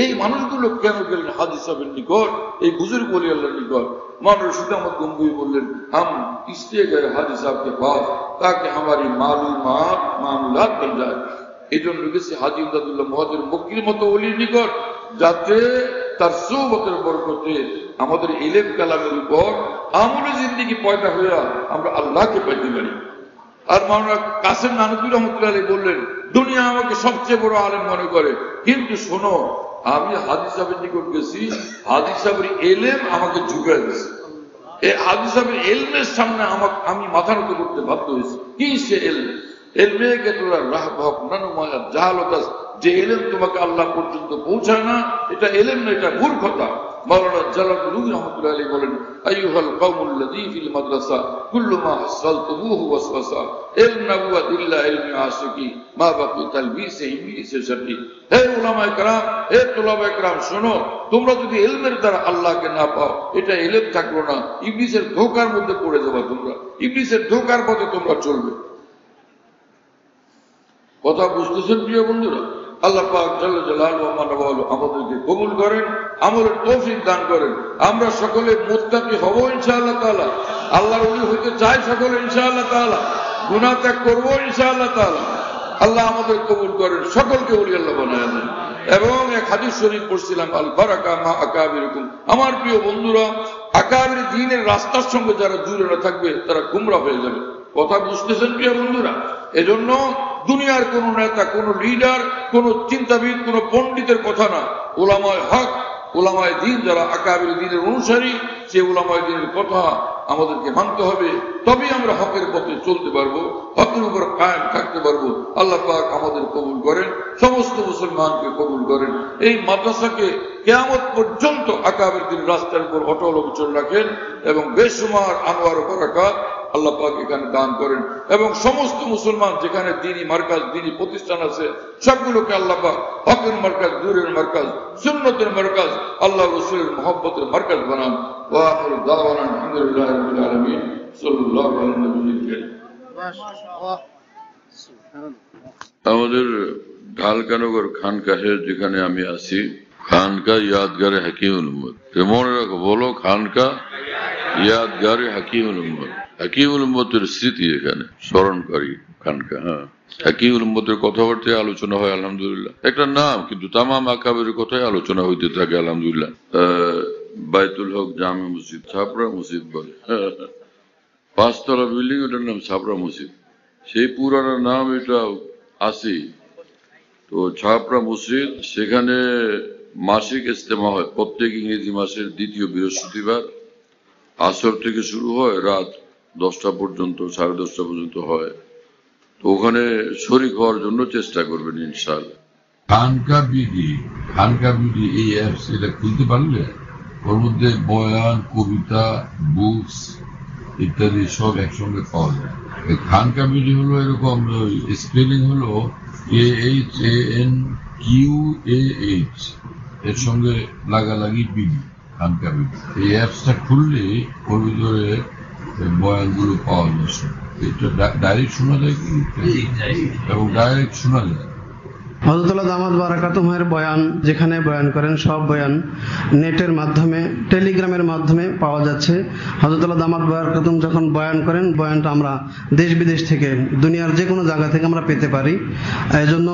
এই মানুষগুলো কেন গেলেন হাজী সাহেবের নিকট, এই বুজুর্গ ওলি আল্লাহর নিকট? মাওলানা রশিদ আহমদ গঙ্গুই বললেন, হাম इसलिए गए हाजी साहब के पास ताकि हमारी मालूमात मामूलात बन जाए। এই জন্য গেছি হাজী ইমদাদুল্লাহ মুহাজির মক্কির মতো ওলির নিকট, যাতে তার সুবতের বরকতে আমাদের ইলম কালামের উপর আমলে জিন্দেগি পয়দা হয়ে আমরা আল্লাহকে পাইতে পারি। আর মাওলানা কাসিম নানতুল্লাহ রহমতুল্লাহ আলী বললেন, দুনিয়া আমাকে সবচেয়ে বড় আলেম মনে করে, কিন্তু শোনো, আমি হাজী সাহেবের নিকট গেছি, হাজী সাহেবের এলেম আমাকে ঝুঁকায় দিয়েছে। এই হাজী সাহেবের এলমের সামনে আমি মাথা নত করতে বাধ্য হয়েছি। কি সে এলম? এলমে কে তোরা রাহ ভাব নানুমায়া জাহালত, যে এলেম তোমাকে আল্লাহ পর্যন্ত পৌঁছায় না, এটা এলেম না, এটা মূর্খতা। মাওলানা জালালুদ্দিন রহমতুল্লাহ আলী বলেন, আইয়ুহাল কওমুল্লাযী ফিল মাদ্রাসা কুল্লু মা হাসালতুমুহু ওয়াসওয়াসা ইলম নাবুওয়াত ইল্লা ইলমি আশিকি মা বাকি তালবিসে ইবলিসে শারকি। হে উলামায়ে কেরাম, হে তুলাবায়ে কেরাম, শোনো, তোমরা যদি ইলমের দ্বারা আল্লাহকে না পাও, এটা ইলম থাকলো না, ইবলিসের ধোঁকার মধ্যে পড়ে যাবে তোমরা, ইবলিসের ধোঁকার পথে তোমরা চলবে। কথা বুঝতেছেন প্রিয় বন্ধুরা? আল্লাহ পাক জাল্লা জালালুহু ওয়া মানওয়ালু আমাদেরকে কবুল করেন, আমলের তৌফিক দান করেন। আমরা সকলে মুত্তাকি হব ইনশাআল্লাহ তাআলা, আল্লাহর ওলি হতে চাই সকলে ইনশাআল্লাহ তাআলা, গুনাহ ত্যাগ করব ইনশাআল্লাহ তাআলা। আল্লাহ আমাদের কবুল করেন, সকলকে ওলি আল্লাহ বানায় দেন। এবং এক হাদিস শরীফ পড়ছিলাম, আল বারাকা মা আকাবিরকুম। আমার প্রিয় বন্ধুরা, আকাবির দ্বীনের রাস্তার সঙ্গে যারা জুড়ে না থাকবে তারা গুমরা হয়ে যাবে। কথা বুঝতেছেন প্রিয় বন্ধুরা? এজন্য দুনিয়ার কোন নেতা, কোন লিডার, কোন চিন্তাবিদ, কোন পণ্ডিতের কথা না, উলামায়ে হক, উলামায়ে দ্বীন যারা আকাবির দ্বীনের অনুসারী, সে উলামায়ে দ্বীনের কথা আমাদেরকে মানতে হবে, তবেই আমরা হকের পথে চলতে পারবো, হকের উপর কায়েম থাকতে পারবো। আল্লাহ পাক আমাদের কবুল করেন, সমস্ত মুসলমানকে কবুল করেন। এই মাদ্রাসাকে কিয়ামত পর্যন্ত আকাবির দ্বীনের রাস্তার উপর অটল অবিচল রাখেন এবং বেশুমার আনোয়ার বারাকাত আল্লাহ পাক এখানে দান করেন। এবং সমস্ত মুসলমান যেখানে দ্বীনি মার্কাজ, দ্বীনি প্রতিষ্ঠান আছে, সবগুলোকে আল্লাহ পাক হকের মার্কাজ, নূরের মার্কাজ, সুন্নতের মার্কাজ, আল্লাহ রাসূলের মহব্বতের মার্কাজ বানান। ওয়া আখিরু দাওয়ানা আলহামদুলিল্লাহি রাব্বিল আলামিন, সাল্লাল্লাহু আলাইহি নবিয়্যিল কারীম। আমাদের ঢালকানগর খানকাহে যেখানে আমি আছি, খানকা ইয়াদগারে হাকিমুল উম্মত। মনে রাখো, বলো খানকা ইয়াদগারে হাকিমুল উম্মত। হাকিমুল উম্মতের স্মৃতি এখানে স্মরণকারী খানকা। হ্যাঁ, হাকিমুল উম্মতের কথাবার্তায় আলোচনা হয় আলহামদুলিল্লাহ, একটা নাম, কিন্তু তামাম আকাবের কথাই আলোচনা হইতে থাকে আলহামদুলিল্লাহ। বাইতুল হক জামে মসজিদ, ছাপড়া মসজিদ বলে, 5 তলা বিল্ডিং, ওটার নাম ছাপড়া মসজিদ। সেই পুরানো নাম, এটা আসি। তো ছাপড়া মসজিদ, সেখানে মাসিক ইজতেমা হয় প্রত্যেক ইংরেজি মাসের দ্বিতীয় বৃহস্পতিবার। আসর থেকে শুরু হয়, রাত 10টা পর্যন্ত, 10:30 পর্যন্ত হয়। তো ওখানে শরীক হওয়ার জন্য চেষ্টা করবেন ইনশাআল্লাহ। খানকা বিডি এই অ্যাপস, এটা খুলতে পারলে ওর মধ্যে বয়ান, কবিতা, বুকস ইত্যাদি সব একসঙ্গে পাওয়া যায়। খানকা বিডি হলো এরকম, স্পেলিং হলো AHANQAH, এর সঙ্গে লাগালাগি বিডি, খানকা বিডি। এই অ্যাপসটা খুললে ওর ভিতরে বয়ানগুলো পাওয়া যাচ্ছে। এটা ডাইরেক্ট শোনা যায় কি, এবং ডাইরেক্ট শোনা যায়। হযরতুল্লাহ দামাত বারাকাতুহুর বয়ান, যেখানে বয়ান করেন সব বয়ান নেটের মাধ্যমে, টেলিগ্রামের মাধ্যমে পাওয়া যাচ্ছে। হযরতুল্লাহ দামাত বারাকাতুহু যখন বয়ান করেন, বয়ানটা আমরা দেশ বিদেশ থেকে, দুনিয়ার যে কোনো জায়গা থেকে আমরা পেতে পারি। এই জন্য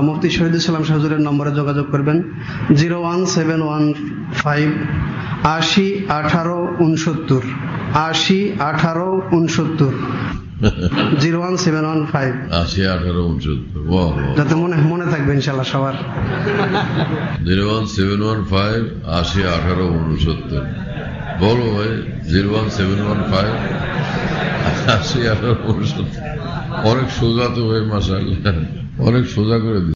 মুফতি শহীদুল ইসলাম হুজুরের নম্বরে যোগাযোগ করবেন 01715 80 18 69 80 18 69 01715 80 18 69। যাতে মনে থাকবে ইনশাআল্লাহ সবার। 01715 80 18 69। বলো ভাই, 01715 80 18 69। অনেক সোজা তো ভাই, মাশাআল্লাহ, অনেক সোজা করে